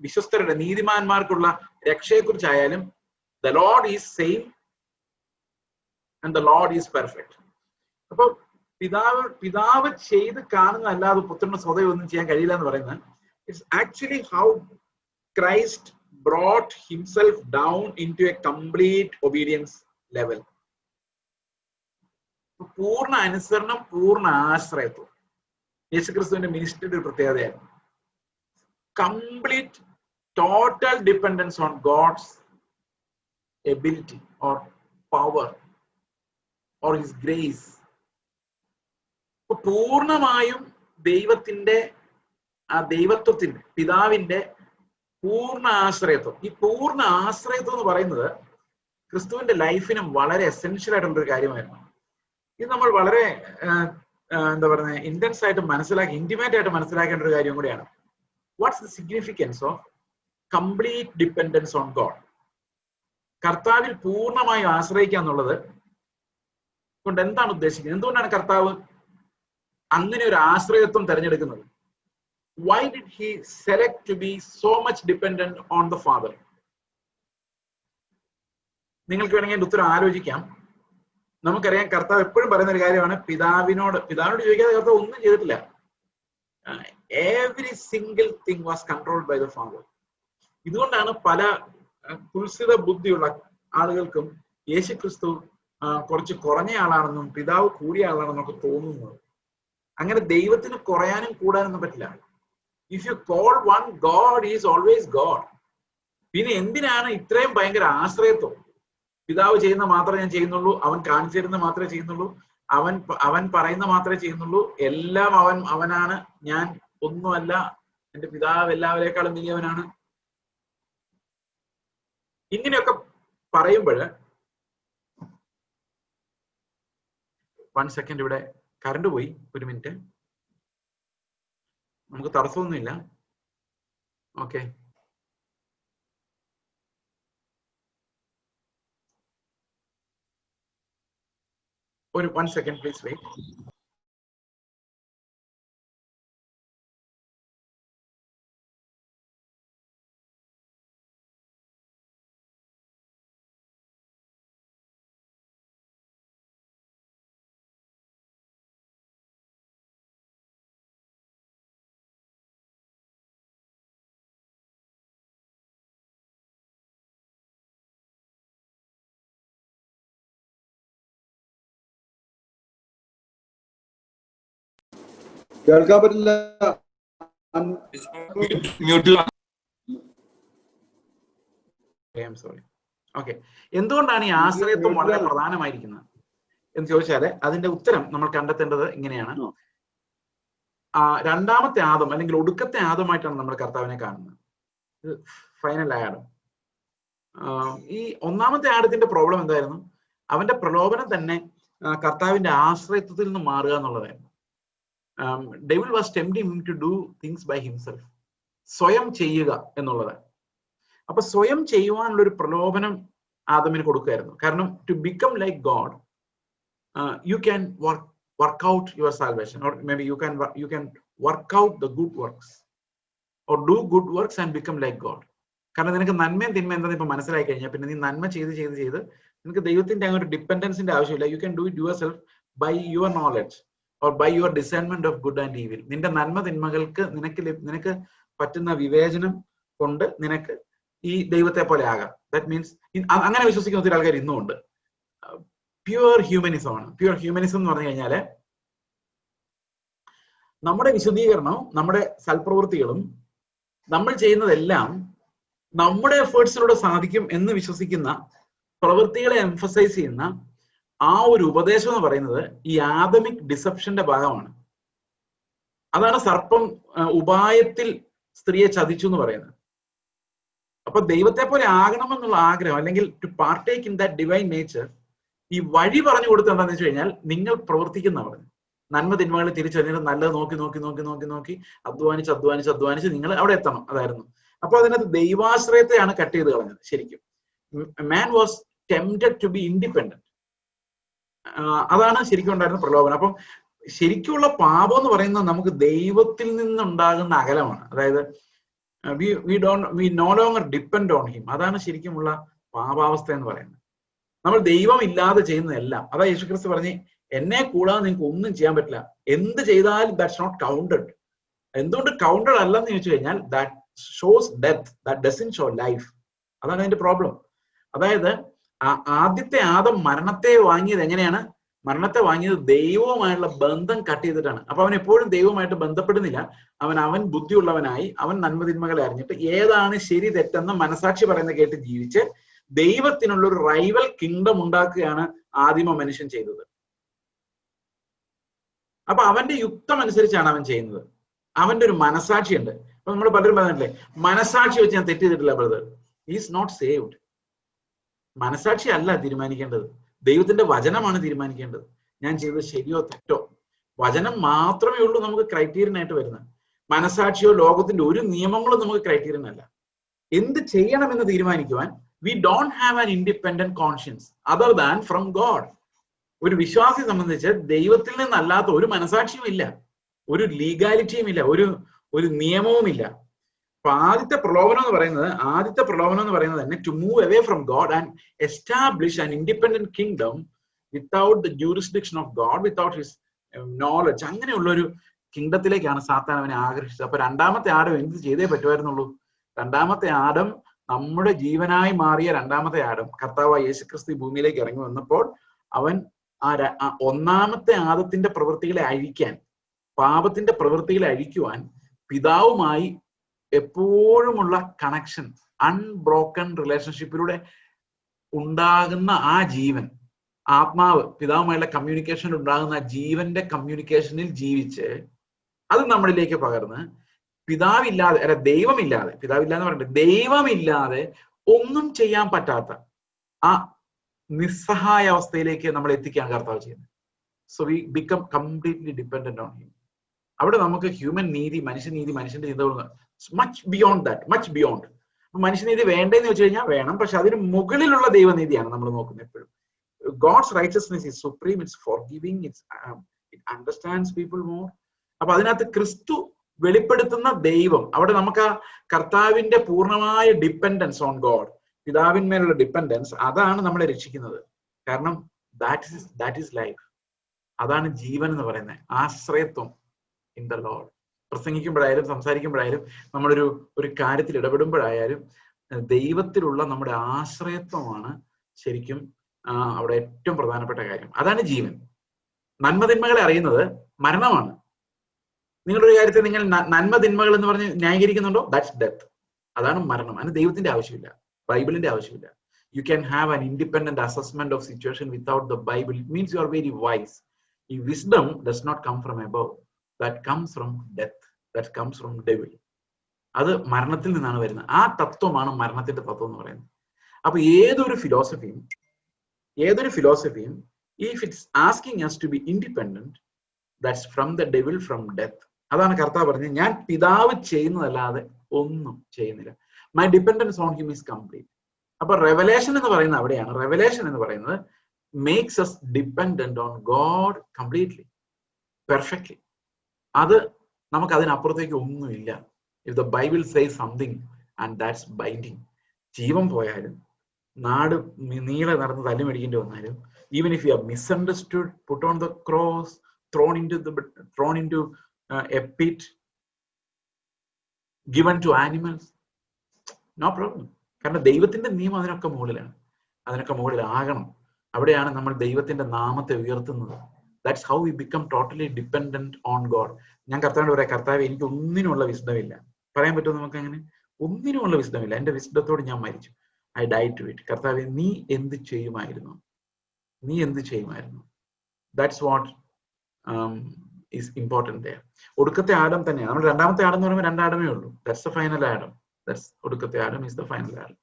വിശ്വസ്തരുടെ നീതിമാന്മാർക്കുള്ള രക്ഷയെക്കുറിച്ചായാലും the Lord is same and the Lord is perfect. അപ്പൊ പിതാവ് ചെയ്ത് കാണുന്നതല്ലാതെ പുത്രന് സ്വതവേ ഒന്നും ചെയ്യാൻ കഴിയില്ല എന്ന് പറയുന്നത് it's actually how Christ brought himself down into a complete obedience level. പൂർണ്ണ അനുസരണം, പൂർണ്ണ ആശ്രയത്വം യേശുക്രിസ്തുവിന്റെ മിനിസ്ട്രിയുടെ ഒരു പ്രത്യേകതയായിരുന്നു. Complete total dependence on God's ability or power or his grace. പൂർണ്ണമായും ദൈവത്തിന്റെ ആ ദൈവത്വത്തിന്റെ, പിതാവിന്റെ പൂർണ്ണ ആശ്രയത്വം. ഈ പൂർണ്ണ ആശ്രയത്വം എന്ന് പറയുന്നത് ക്രിസ്തുവിന്റെ ലൈഫിനും വളരെ എസെൻഷ്യൽ ആയിട്ടുള്ള ഒരു കാര്യമായിരുന്നു. ഇത് നമ്മൾ വളരെ എന്താ പറയുക, ഇന്റൻസ് ആയിട്ട് ഇന്റിമേറ്റ് ആയിട്ട് മനസ്സിലാക്കേണ്ട ഒരു കാര്യം കൂടിയാണ്. What's the significance of complete dependence on God? കർത്താവിൽ പൂർണ്ണമായും ആശ്രയിക്കുക എന്നുള്ളത് കൊണ്ട് എന്താണ് ഉദ്ദേശിക്കുന്നത്? എന്തുകൊണ്ടാണ് കർത്താവ് അങ്ങനെ ഒരു ആശ്രയത്വം തിരഞ്ഞെടുക്കുന്നത്? Why did he select to be so much dependent on the Father? നിങ്ങൾക്ക് വേണമെങ്കിൽ ഉത്തരം ആലോചിക്കാം. നമുക്കറിയാം, കർത്താവ് എപ്പോഴും പറയുന്ന ഒരു കാര്യമാണ്, പിതാവിനോട് ചോദിക്കാതെ കർത്താവ് ഒന്നും ചെയ്തിട്ടില്ല. Every single thing was controlled by the Father. ഇതുകൊണ്ടാണ് പല കുൽസിത ബുദ്ധിയുള്ള ആളുകൾക്കും യേശുക്രിസ്തു കുറച്ച് കുറഞ്ഞ ആളാണെന്നും പിതാവ് കൂടിയ ആളാണെന്നും ഒക്കെ തോന്നുന്നത്. അങ്ങനെ ദൈവത്തിന് കുറയാനും കൂടാനൊന്നും പറ്റില്ല. If you call one God, is always God. പിന്നെ എന്തിനാണ് ഇത്രയും ഭയങ്കര ആശ്രയത്വം? പിതാവ് ചെയ്യുന്ന മാത്രമേ ഞാൻ ചെയ്യുന്നുള്ളൂ, അവൻ കാണിച്ചു തരുന്ന മാത്രമേ ചെയ്യുന്നുള്ളൂ, അവൻ പറയുന്ന മാത്രമേ ചെയ്യുന്നുള്ളൂ, എല്ലാം അവനാണ്, ഞാൻ ഒന്നുമല്ല, എന്റെ പിതാവ് എല്ലാവരേക്കാളും വലിയവനാണ്. ഇങ്ങനെയൊക്കെ പറയുമ്പോൾ, 1 സെക്കൻഡ്, ഇവിടെ കറണ്ട് പോയി, ഒരു മിനിറ്റ്. നമുക്ക് തടസ്സമൊന്നുമില്ല. ഓക്കെ, ഒരു 1 സെക്കൻഡ് പ്ലീസ് വെയിറ്റ്. കേൾക്കാൻ പറ്റില്ല. സോറി. ഓക്കെ, എന്തുകൊണ്ടാണ് ഈ ആശ്രയത്വം വളരെ പ്രധാനമായിരിക്കുന്നത് എന്ന് ചോദിച്ചാല് അതിന്റെ ഉത്തരം നമ്മൾ കണ്ടെത്തേണ്ടത് ഇങ്ങനെയാണ്. രണ്ടാമത്തെ ആദം അല്ലെങ്കിൽ ഒടുക്കത്തെ ആദമായിട്ടാണ് നമ്മൾ കർത്താവിനെ കാണുന്നത്, ഫൈനൽ ആഡം. ഈ ഒന്നാമത്തെ ആഡത്തിന്റെ പ്രോബ്ലം എന്തായിരുന്നു? അവന്റെ പ്രലോഭനം തന്നെ കർത്താവിന്റെ ആശ്രയത്വത്തിൽ നിന്ന് മാറുക എന്നുള്ളതായിരുന്നു. Devil was tempting him to do things by himself, സ്വയം ചെയ്യുക എന്നുള്ളതാണ്. അപ്പൊ സ്വയം ചെയ്യുവാനുള്ള ഒരു പ്രലോഭനം ആദമിന് കൊടുക്കുകയായിരുന്നു. കാരണം to become like God you can work out your salvation, or maybe you can work out the good works or do good works and become like God. കാരണം നിനക്ക് നന്മയും തിന്മ എന്താണെന്ന് ഇപ്പൊ മനസ്സിലായി കഴിഞ്ഞാൽ പിന്നെ നീ നന്മ ചെയ്ത് ചെയ്ത് ചെയ്ത് നിനക്ക് ദൈവത്തിന്റെ അങ്ങനെ ഒരു ഡിപ്പെൻഡൻസിന്റെ ആവശ്യമില്ല. You can do it yourself by your knowledge or by your discernment of good and evil. നിന്റെ നന്മ തിന്മകൾക്ക് നിനക്ക് പറ്റുന്ന വിവേചനം കൊണ്ട് നിനക്ക് ഈ ദൈവത്തെ പോലെ ആകാം. ദാറ്റ് മീൻസ് അങ്ങനെ വിശ്വസിക്കുന്ന ഒത്തിരി ആൾക്കാർ ഇന്നും ഉണ്ട്. പ്യുവർ ഹ്യൂമനിസം ആണ്. പ്യുവർ ഹ്യൂമനിസം എന്ന് പറഞ്ഞു കഴിഞ്ഞാല് നമ്മുടെ വിശദീകരണവും നമ്മുടെ സൽപ്രവൃത്തികളും നമ്മൾ ചെയ്യുന്നതെല്ലാം നമ്മുടെ എഫേർട്സിലൂടെ സാധിക്കും എന്ന് വിശ്വസിക്കുന്ന പ്രവൃത്തികളെ എംഫസൈസ് ചെയ്യുന്ന ആ ഒരു ഉപദേശം എന്ന് പറയുന്നത് ഈ ആദമിക് ഡിസെപ്ഷന്റെ ഭാഗമാണ്. അതാണ് സർപ്പം ഉപായത്തിൽ സ്ത്രീയെ ചതിച്ചു എന്ന് പറയുന്നത്. അപ്പൊ ദൈവത്തെ പോലെ ആകണമെന്നുള്ള ആഗ്രഹം അല്ലെങ്കിൽ to partake in that divine nature ഈ വഴി പറഞ്ഞു കൊടുത്തത് എന്താണെന്ന് വെച്ച് കഴിഞ്ഞാൽ നിങ്ങൾ പ്രവർത്തിക്കുന്ന പറഞ്ഞു നന്മ തിന്മകളെ തിരിച്ചറിഞ്ഞിട്ട് നല്ലത് നോക്കി നോക്കി നോക്കി നോക്കി നോക്കി അധ്വാനിച്ച് അധ്വാനിച്ച് അധ്വാനിച്ച് നിങ്ങൾ അവിടെ എത്തണം, അതായിരുന്നു. അപ്പൊ അതിനകത്ത് ദൈവാശ്രയത്തെയാണ് കട്ട് ചെയ്ത് കളഞ്ഞത്. ശരിക്കും man was tempted to be independent. അതാണ് ശരിക്കും ഉണ്ടായിരുന്ന പ്രലോഭനം. അപ്പം ശരിക്കുള്ള പാപം എന്ന് പറയുന്നത് നമുക്ക് ദൈവത്തിൽ നിന്നുണ്ടാകുന്ന അകലമാണ്. അതായത് we know longer depend on him. അതാണ് ശരിക്കുമുള്ള പാപാവസ്ഥ എന്ന് പറയുന്നത്. നമ്മൾ ദൈവം ഇല്ലാതെ ചെയ്യുന്നതെല്ലാം, അതാ യേശുക്രിസ്തു പറഞ്ഞ് എന്നെ കൂടാതെ നിങ്ങൾക്ക് ഒന്നും ചെയ്യാൻ പറ്റില്ല. എന്ത് ചെയ്താലും ദാറ്റ്സ് നോട്ട് കൗണ്ടഡ്. എന്തുകൊണ്ട് കൗണ്ടഡ് അല്ലെന്ന് ചോദിച്ചു കഴിഞ്ഞാൽ that shows death, that doesn't show life. അതാണ് അതിന്റെ പ്രോബ്ലം. അതായത് ആദ്യത്തെ ആദം മരണത്തെ വാങ്ങിയത് എങ്ങനെയാണ്? മരണത്തെ വാങ്ങിയത് ദൈവവുമായുള്ള ബന്ധം കട്ട് ചെയ്തിട്ടാണ്. അപ്പൊ അവൻ എപ്പോഴും ദൈവവുമായിട്ട് ബന്ധപ്പെടുന്നില്ല. അവൻ ബുദ്ധിയുള്ളവനായി അവൻ നന്മതിന്മകളെ അറിഞ്ഞിട്ട് ഏതാണ് ശരി തെറ്റെന്ന് മനസാക്ഷി പറയുന്നത് കേട്ട് ജീവിച്ച് ദൈവത്തിനുള്ള ഒരു റൈവൽ കിങ്ഡം ഉണ്ടാക്കുകയാണ് ആദിമ മനുഷ്യൻ ചെയ്തത്. അപ്പൊ അവന്റെ യുക്തം അനുസരിച്ചാണ് അവൻ ചെയ്യുന്നത്. അവന്റെ ഒരു മനസാക്ഷി ഉണ്ട്. അപ്പൊ നമ്മൾ പലരും പറഞ്ഞില്ലേ, മനസാക്ഷി വെച്ച് ഞാൻ തെറ്റ് ചെയ്തിട്ടില്ല ബ്രദർ, ഈസ് നോട്ട് സേവ്ഡ്. മനസാക്ഷി അല്ല തീരുമാനിക്കേണ്ടത്, ദൈവത്തിന്റെ വചനമാണ് തീരുമാനിക്കേണ്ടത്. ഞാൻ ചെയ്തത് ശരിയോ തെറ്റോ, വചനം മാത്രമേ ഉള്ളൂ നമുക്ക് ക്രൈറ്റീരിയൻ ആയിട്ട് വരുന്നത്. മനസാക്ഷിയോ ലോകത്തിന്റെ ഒരു നിയമങ്ങളും നമുക്ക് ക്രൈറ്റീരിയൻ അല്ല. എന്ത് ചെയ്യണമെന്ന് തീരുമാനിക്കുവാൻ we don't have an independent conscience other than from God. ഒരു വിശ്വാസിയെ സംബന്ധിച്ച് ദൈവത്തിൽ നിന്നല്ലാത്ത ഒരു മനസാക്ഷിയും ഇല്ല, ഒരു ലീഗാലിറ്റിയും ഇല്ല, ഒരു നിയമവും ഇല്ല. അപ്പൊ ആദ്യത്തെ പ്രലോഭനം എന്ന് പറയുന്നത് തന്നെ to move away from God and establish an independent kingdom without the jurisdiction of God, without his knowledge. അങ്ങനെയുള്ള ഒരു കിങ്ഡത്തിലേക്കാണ് സാത്താൻ അവനെ ആകർഷിച്ചത്. അപ്പൊ രണ്ടാമത്തെ ആദം എന്ത് ചെയ്തേ പറ്റുമായിരുന്നുള്ളൂ? രണ്ടാമത്തെ ആദം, നമ്മുടെ ജീവനായി മാറിയ രണ്ടാമത്തെ ആദം, കർത്താവായ യേശുക്രിസ്തു ഭൂമിയിലേക്ക് ഇറങ്ങി വന്നപ്പോൾ അവൻ ഒന്നാമത്തെ ആദത്തിന്റെ പ്രവൃത്തികളെ അഴിക്കാൻ, പാപത്തിന്റെ പ്രവൃത്തികളെ അഴിക്കുവാൻ പിതാവുമായി എപ്പോഴുമുള്ള കണക്ഷൻ, അൺബ്രോക്കൺ റിലേഷൻഷിപ്പിലൂടെ ഉണ്ടാകുന്ന ആ ജീവൻ, ആത്മാവ് പിതാവുമായുള്ള കമ്മ്യൂണിക്കേഷനിൽ ഉണ്ടാകുന്ന ആ ജീവന്റെ കമ്മ്യൂണിക്കേഷനിൽ ജീവിച്ച് അത് നമ്മളിലേക്ക് പകർന്ന് പിതാവില്ലാതെ, അല്ല ദൈവമില്ലാതെ, പിതാവില്ലാന്ന് പറഞ്ഞിട്ട് ദൈവമില്ലാതെ ഒന്നും ചെയ്യാൻ പറ്റാത്ത ആ നിസ്സഹായ അവസ്ഥയിലേക്ക് നമ്മൾ എത്തിക്കുകയാണ് കർത്താവ് ചെയ്യുന്നത്. So we become completely dependent on him. അവിടെ നമുക്ക് ഹ്യൂമൻ നീതി, മനുഷ്യനീതി, മനുഷ്യന്റെ ചിന്തകൾ much beyond that, much beyond. മനുഷ്യനീതി വേണ്ടെന്ന് വെച്ച് കഴിഞ്ഞാൽ വേണം, പക്ഷെ അതിന് മുകളിലുള്ള ദൈവനീതിയാണ് നമ്മൾ നോക്കുന്നത് എപ്പോഴും. God's righteousness is supreme, it's forgiving, it understands people more. അപ്പൊ അതിനകത്ത് ക്രിസ്തു വെളിപ്പെടുത്തുന്ന ദൈവം, അവിടെ നമുക്ക് ആ കർത്താവിന്റെ പൂർണ്ണമായ ഡിപ്പെൻഡൻസ് ഓൺ ഗോഡ്, പിതാവിന്മേലുള്ള ഡിപ്പെൻഡൻസ്, അതാണ് നമ്മളെ രക്ഷിക്കുന്നത്. കാരണം ദാറ്റ് ഈസ് ലൈഫ്. അതാണ് ജീവൻ എന്ന് പറയുന്നത്, ആശ്രയത്വം ഇൻ ദ ലോർഡ്. പ്രസംഗിക്കുമ്പോഴായാലും സംസാരിക്കുമ്പോഴായാലും നമ്മളൊരു കാര്യത്തിൽ ഇടപെടുമ്പോഴായാലും ദൈവത്തിലുള്ള നമ്മുടെ ആശ്രയത്വമാണ് ശരിക്കും അവിടെ ഏറ്റവും പ്രധാനപ്പെട്ട കാര്യം. അതാണ് ജീവൻ. നന്മതിന്മകളെ അറിയുന്നത് മരണമാണ്. നിങ്ങളുടെ ഒരു കാര്യത്തെ നിങ്ങൾ നന്മ തിന്മകൾ എന്ന് പറഞ്ഞ് ന്യായീകരിക്കുന്നുണ്ടോ? That's death. അതാണ് മരണം. അതിന് ദൈവത്തിന്റെ ആവശ്യമില്ല, ബൈബിളിന്റെ ആവശ്യമില്ല. You can have an independent assessment of situation without the Bible. It means you are very wise. If wisdom does not come from above, that comes from death, that comes from devil. അത് മരണത്തിൽ നിന്നാണ് വരുന്നത്. ആ തത്വമാണ് മരണത്തിന്റെ തത്വം എന്ന് പറയുന്നത്. അപ്പൊ ഏതൊരു ഫിലോസഫിയും if it's asking us to be independent, that's from the devil, from death. അതാണ് കർത്താവ് പറഞ്ഞത്, ഞാൻ പിതാവ് ചെയ്യുന്നതല്ലാതെ ഒന്നും ചെയ്യുന്നില്ല. My dependence on him is complete. അപ്പൊ റെവലേഷൻ എന്ന് പറയുന്നത് അവിടെയാണ്. റെവലേഷൻ എന്ന് പറയുന്നത് makes us dependent on God completely, perfectly. അത് നമുക്ക് അതിനപ്പുറത്തേക്ക് ഒന്നുമില്ല. If the Bible says something and that's binding, ജീവൻ പോയാലും നാട് നീളെ നടന്ന് തല്ലുമടിക്കേണ്ടി വന്നാലും, even if you are misunderstood, put on the cross, thrown into a pit, given to animals, no problem. കാരണം ദൈവത്തിന്റെ നിയമം അതിനൊക്കെ മുകളിലാകണം. അവിടെയാണ് നമ്മൾ ദൈവത്തിന്റെ നാമത്തെ ഉയർത്തുന്നത്. That's how we become totally dependent on God. ഞാൻ കർത്താവിനോട് പറയാം, കർത്താവ് എനിക്ക് ഒന്നിനുമുള്ള വിസ്ഡമില്ല. പറയാൻ പറ്റുമോ നമുക്ക് അങ്ങനെ? ഒന്നിനുമുള്ള വിസ്ഡമില്ല. എന്റെ വിസ്ഡത്തോട് ഞാൻ മരിച്ചു. I die to it. കർത്താവ് നീ എന്ത് ചെയ്യുമായിരുന്നു? That's what is important there. ഒടുക്കത്തെ ആഡം തന്നെയാണ്. നമ്മൾ രണ്ടാമത്തെ ആഡം എന്ന് പറയുമ്പോൾ രണ്ടാടമേ ഉള്ളൂ. That's the final Adam. That's ഒടുക്കത്തെ Adam is the final Adam.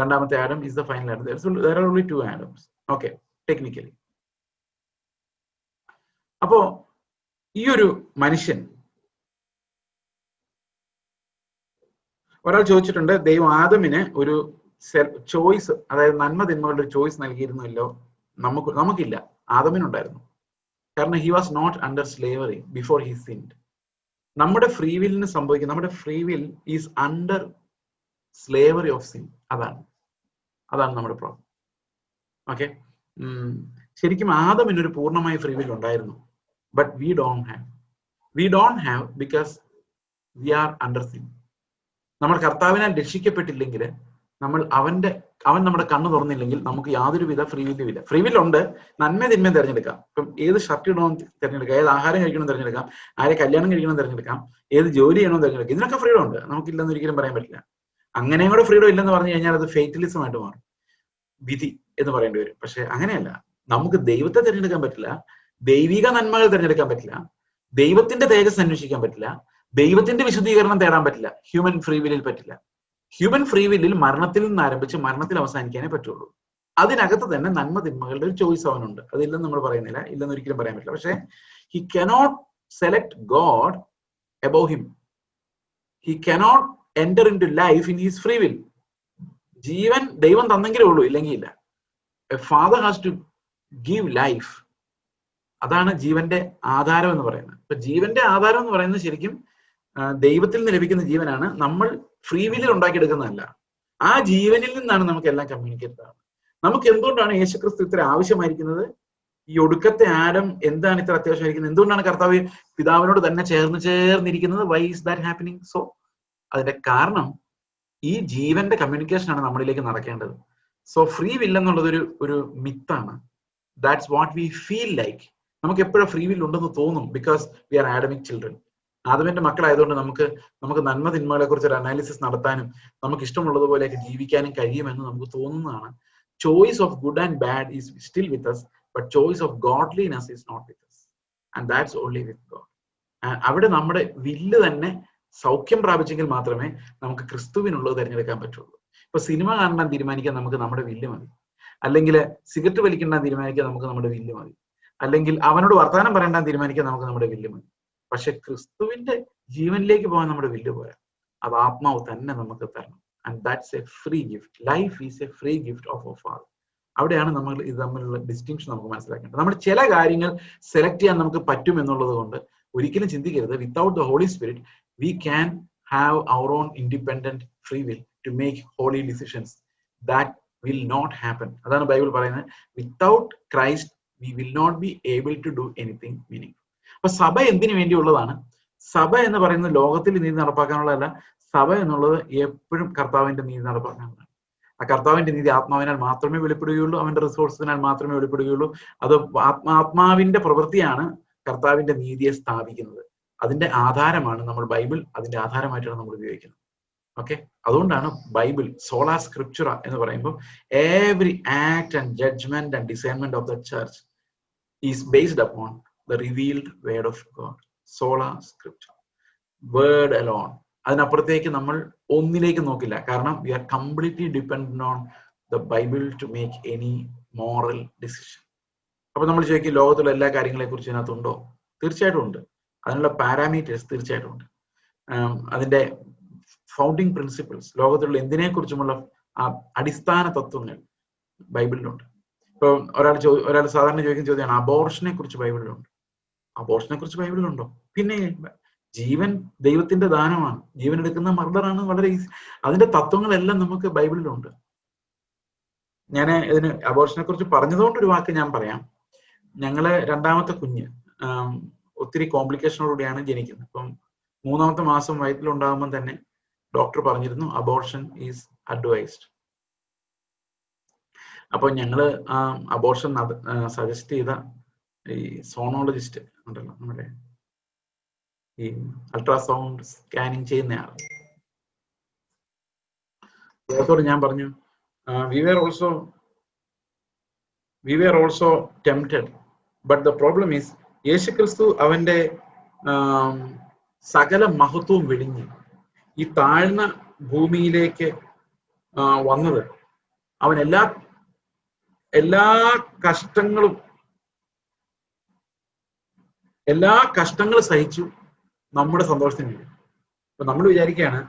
രണ്ടാമത്തെ Adam is the final Adam. There are only 2 Adams. Okay, technically. അപ്പോ ഈ ഒരു മനുഷ്യൻ, ഒരാൾ ചോദിച്ചിട്ടുണ്ട്, ദൈവം ആദമിന് ഒരു ചോയ്സ്, അതായത് നന്മ തിന്മകളുടെ ഒരു ചോയ്സ് നൽകിയിരുന്നല്ലോ. നമുക്കില്ല, ആദമിനുണ്ടായിരുന്നു. കാരണം he was not under slavery before he sinned. നമ്മുടെ ഫ്രീ വില്ലിന് സംഭവിക്കും, നമ്മുടെ free will is under slavery of sin. അതാണ് നമ്മുടെ പ്രോബ്ലം. ഓക്കെ, ശരിക്കും ആദമിനൊരു പൂർണ്ണമായ ഫ്രീ വിൽ ഉണ്ടായിരുന്നു. But we don't have because we are under sin. നമ്മൾ കർത്താവിനാൽ രക്ഷിക്കപ്പെട്ടില്ലെങ്കിൽ, അവൻ നമ്മുടെ കണ്ണ് തുറന്നില്ലെങ്കിൽ നമുക്ക് യാതൊരുവിധ ഫ്രീ വില്ലും ഇല്ല. ഫ്രീ വില്ലുണ്ട്, നന്മ തിന്മയും തിരഞ്ഞെടുക്കാം. ഇപ്പം ഏത് ഷർട്ട് ഇടണമെന്ന് തിരഞ്ഞെടുക്കാം, ഏത് ആഹാരം കഴിക്കണമെന്ന് തിരഞ്ഞെടുക്കാം, ആരെ കല്യാണം കഴിക്കണമെന്ന് തിരഞ്ഞെടുക്കാം, ഏത് ജോലി ചെയ്യണമെന്ന് തിരഞ്ഞെടുക്കാം. ഇതിനൊക്കെ ഫ്രീഡം ഉണ്ട്, നമുക്കില്ലെന്ന് ഒരിക്കലും പറയാൻ പറ്റില്ല. അങ്ങനെയും കൂടെ ഫ്രീഡം ഇല്ലെന്ന് പറഞ്ഞു കഴിഞ്ഞാൽ അത് ഫേറ്റലിസം ആയിട്ട് മാറും, വിധി എന്ന് പറയേണ്ടി വരും. പക്ഷെ അങ്ങനെയല്ല, നമുക്ക് ദൈവത്തെ തിരഞ്ഞെടുക്കാൻ പറ്റില്ല, ദൈവിക നന്മകൾ തിരഞ്ഞെടുക്കാൻ പറ്റില്ല, ദൈവത്തിന്റെ തേജസ് അന്വേഷിക്കാൻ പറ്റില്ല, ദൈവത്തിന്റെ വിശുദ്ധീകരണം തേടാൻ പറ്റില്ല. ഹ്യൂമൻ ഫ്രീ വില്ലിൽ പറ്റില്ല. ഹ്യൂമൻ ഫ്രീ വില്ലിൽ മരണത്തിൽ നിന്ന് ആരംഭിച്ച് മരണത്തിൽ അവസാനിക്കാനേ പറ്റുള്ളൂ. അതിനകത്ത് തന്നെ നന്മ തിന്മകളുടെ ഒരു ചോയ്സ് അവനുണ്ട്. അതില്ലെന്ന് നമ്മൾ പറയുന്നില്ല, ഇല്ലെന്ന് ഒരിക്കലും പറയാൻ പറ്റില്ല. പക്ഷെ he cannot select God above him. He cannot enter into life in his free will. ജീവൻ ദൈവം തന്നെങ്കിലേ ഉള്ളൂ, ഇല്ലെങ്കിൽ ഇല്ല. A father has to give life. അതാണ് ജീവന്റെ ആധാരം എന്ന് പറയുന്നത്. ഇപ്പൊ ജീവന്റെ ആധാരം എന്ന് പറയുന്നത് ശരിക്കും ദൈവത്തിൽ നിന്ന് ലഭിക്കുന്ന ജീവനാണ്, നമ്മൾ ഫ്രീ വില്ലിൽ ഉണ്ടാക്കിയെടുക്കുന്നതല്ല. ആ ജീവനിൽ നിന്നാണ് നമുക്ക് എല്ലാം കമ്മ്യൂണിക്കേറ്റ് ആവുന്നത്. നമുക്ക് എന്തുകൊണ്ടാണ് യേശുക്രിസ്തു ഇത്ര ആവശ്യമായിരിക്കുന്നത്? ഈ ഒടുക്കത്തെ ആഡം എന്താണ് ഇത്ര അത്യാവശ്യമായിരിക്കുന്നത്? എന്തുകൊണ്ടാണ് കർത്താവ് പിതാവിനോട് തന്നെ ചേർന്നിരിക്കുന്നത്? Why is that happening? So അതിന്റെ കാരണം ഈ ജീവന്റെ കമ്മ്യൂണിക്കേഷൻ ആണ് നമ്മളിലേക്ക് നടക്കേണ്ടത്. സോ ഫ്രീ വിൽ എന്നുള്ളത് ഒരു മിത്താണ്. That's what we feel like. നമുക്ക് എപ്പോഴും ഫ്രീ വിൽ ഉണ്ടെന്ന് തോന്നും, because we are Adamic children. ആദമിന്റെ മക്കളായതുകൊണ്ട് നമുക്ക് നന്മ തിന്മകളെ കുറിച്ച് ഒരു അനാലിസിസ് നടത്താനും നമുക്ക് ഇഷ്ടമുള്ളതുപോലെയൊക്കെ ജീവിക്കാനും കഴിയുമെന്ന് നമുക്ക് തോന്നുന്നതാണ്. Choice of good and bad is still with us, but choice of godliness is not with us, and that's only with God. അവിടെ നമ്മുടെ വില്ല് തന്നെ സൗഖ്യം പ്രാപിച്ചെങ്കിൽ മാത്രമേ നമുക്ക് ക്രിസ്തുവിനുള്ളത് തിരഞ്ഞെടുക്കാൻ പറ്റുള്ളൂ. ഇപ്പൊ സിനിമ കാണാൻ തീരുമാനിക്കാൻ നമുക്ക് നമ്മുടെ വില്ല് മതി, അല്ലെങ്കിൽ സിഗരറ്റ് വലിക്കണ്ടാൻ തീരുമാനിക്കാൻ നമുക്ക് നമ്മുടെ വില്ല് മതി, അല്ലെങ്കിൽ അവനോട് വർത്തമാനം പറയണ്ടാൻ തീരുമാനിക്കാൻ നമുക്ക് നമ്മുടെ വില്ല് മതി. പക്ഷെ ക്രിസ്തുവിന്റെ ജീവനിലേക്ക് പോകാൻ നമ്മുടെ വില്ല് പോരാ. അത് ആത്മാവ് തന്നെ നമുക്ക് തരണം. And that's a free gift. Life is a free gift of our Father. അവിടെയാണ് നമ്മൾ ഇത് തമ്മിലുള്ള ഡിസ്റ്റിങ്ഷൻ നമുക്ക് മനസ്സിലാക്കേണ്ടത്. നമ്മൾ ചില കാര്യങ്ങൾ സെലക്ട് ചെയ്യാൻ നമുക്ക് പറ്റും എന്നുള്ളത് കൊണ്ട് ഒരിക്കലും ചിന്തിക്കരുത്, without the Holy Spirit we can have our own independent free will to make holy decisions. That will not happen. അതാണ് ബൈബിൾ പറയുന്നത്, without Christ we will not be able to do anything meaning. അപ്പൊ സഭ എന്തിനു വേണ്ടിയുള്ളതാണ്? സഭ എന്ന് പറയുന്നത് ലോകത്തിൽ നീതി നടപ്പാക്കാനുള്ളതല്ല. സഭ എന്നുള്ളത് എപ്പോഴും കർത്താവിന്റെ നീതി നടപ്പാക്കാനുള്ളതാണ്. ആ കർത്താവിന്റെ നീതി ആത്മാവിനാൽ മാത്രമേ വെളിപ്പെടുകയുള്ളൂ, അവന്റെ റിസോഴ്സിനാൽ മാത്രമേ വെളിപ്പെടുകയുള്ളൂ. അത് ആത്മാവിന്റെ പ്രവൃത്തിയാണ് കർത്താവിന്റെ നീതിയെ സ്ഥാപിക്കുന്നത്. അതിന്റെ ആധാരമാണ് നമ്മൾ ബൈബിൾ, അതിന്റെ ആധാരമായിട്ടാണ് നമ്മൾ ഉപയോഗിക്കുന്നത്. ഓക്കെ, അതുകൊണ്ടാണ് ബൈബിൾ സോളാ സ്ക്രിപ്ചറ എന്ന് പറയുമ്പോൾ every act and judgment and discernment of the church is based upon the revealed word of God. Sola scripture, word alone. അതിനപ്പുറത്തേക്ക് നമ്മൾ ഒന്നിലേക്ക് നോക്കില്ല. കാരണം we are completely dependent on the Bible to make any moral decision. അപ്പൊ നമ്മൾ ചോദിക്കും, ലോകത്തുള്ള എല്ലാ കാര്യങ്ങളെ കുറിച്ച് ഇതിനകത്തുണ്ടോ? തീർച്ചയായിട്ടും ഉണ്ട്. അതിനുള്ള പാരാമീറ്റേഴ്സ് തീർച്ചയായിട്ടും ഉണ്ട്. അതിന്റെ ഫൗണ്ടിങ് പ്രിൻസിപ്പിൾസ്, ലോകത്തിലുള്ള എന്തിനെ കുറിച്ചുമുള്ള അടിസ്ഥാന തത്വങ്ങൾ ബൈബിളിലുണ്ട്. ഇപ്പൊ ഒരാൾ സാധാരണ ചോദിക്കുന്ന ചോദ്യമാണ്, അബോർഷനെ കുറിച്ച് ബൈബിളിലുണ്ട്? അബോർഷനെ കുറിച്ച് ബൈബിളിലുണ്ടോ? പിന്നെ ജീവൻ ദൈവത്തിന്റെ ദാനമാണ്, ജീവൻ എടുക്കുന്ന മർഡറാണ്, വളരെ ഈസി. അതിന്റെ തത്വങ്ങളെല്ലാം നമുക്ക് ബൈബിളിലുണ്ട്. ഞാൻ ഇതിന് അബോർഷനെ കുറിച്ച് പറഞ്ഞതുകൊണ്ട് ഒരു വാക്ക് ഞാൻ പറയാം. ഞങ്ങള് രണ്ടാമത്തെ കുഞ്ഞ് ഒത്തിരി കോംപ്ലിക്കേഷനോടുകൂടിയാണ് ജനിക്കുന്നത്. ഇപ്പം 3ാമത്തെ മാസം വയറ്റിലുണ്ടാകുമ്പോൾ തന്നെ ഡോക്ടർ പറഞ്ഞിരുന്നു അബോർഷൻ ഈസ് അഡ്വൈസ്ഡ്. അപ്പൊ ഞങ്ങള് അബോർഷൻ സജസ്റ്റ് ചെയ്ത ഈ സോണോളജിസ്റ്റ് ഉണ്ടല്ലോ, നമ്മുടെ ഈ അൾട്രാസൗണ്ട് സ്കാനിങ് ചെയ്യുന്നയാൾ, അദ്ദേഹത്തോട് ഞാൻ പറഞ്ഞു, we were also tempted, but the problem is യേശുക്രിസ്തു അവന്റെ സകല മഹത്വവും വെടിഞ്ഞ് ഈ താഴ്ന്ന ഭൂമിയിലേക്ക് വന്നത്. അവൻ എല്ലാ കഷ്ടങ്ങളും സഹിച്ചു നമ്മുടെ സന്തോഷത്തിന് വേണ്ടി. അപ്പൊ നമ്മൾ വിചാരിക്കുകയാണ്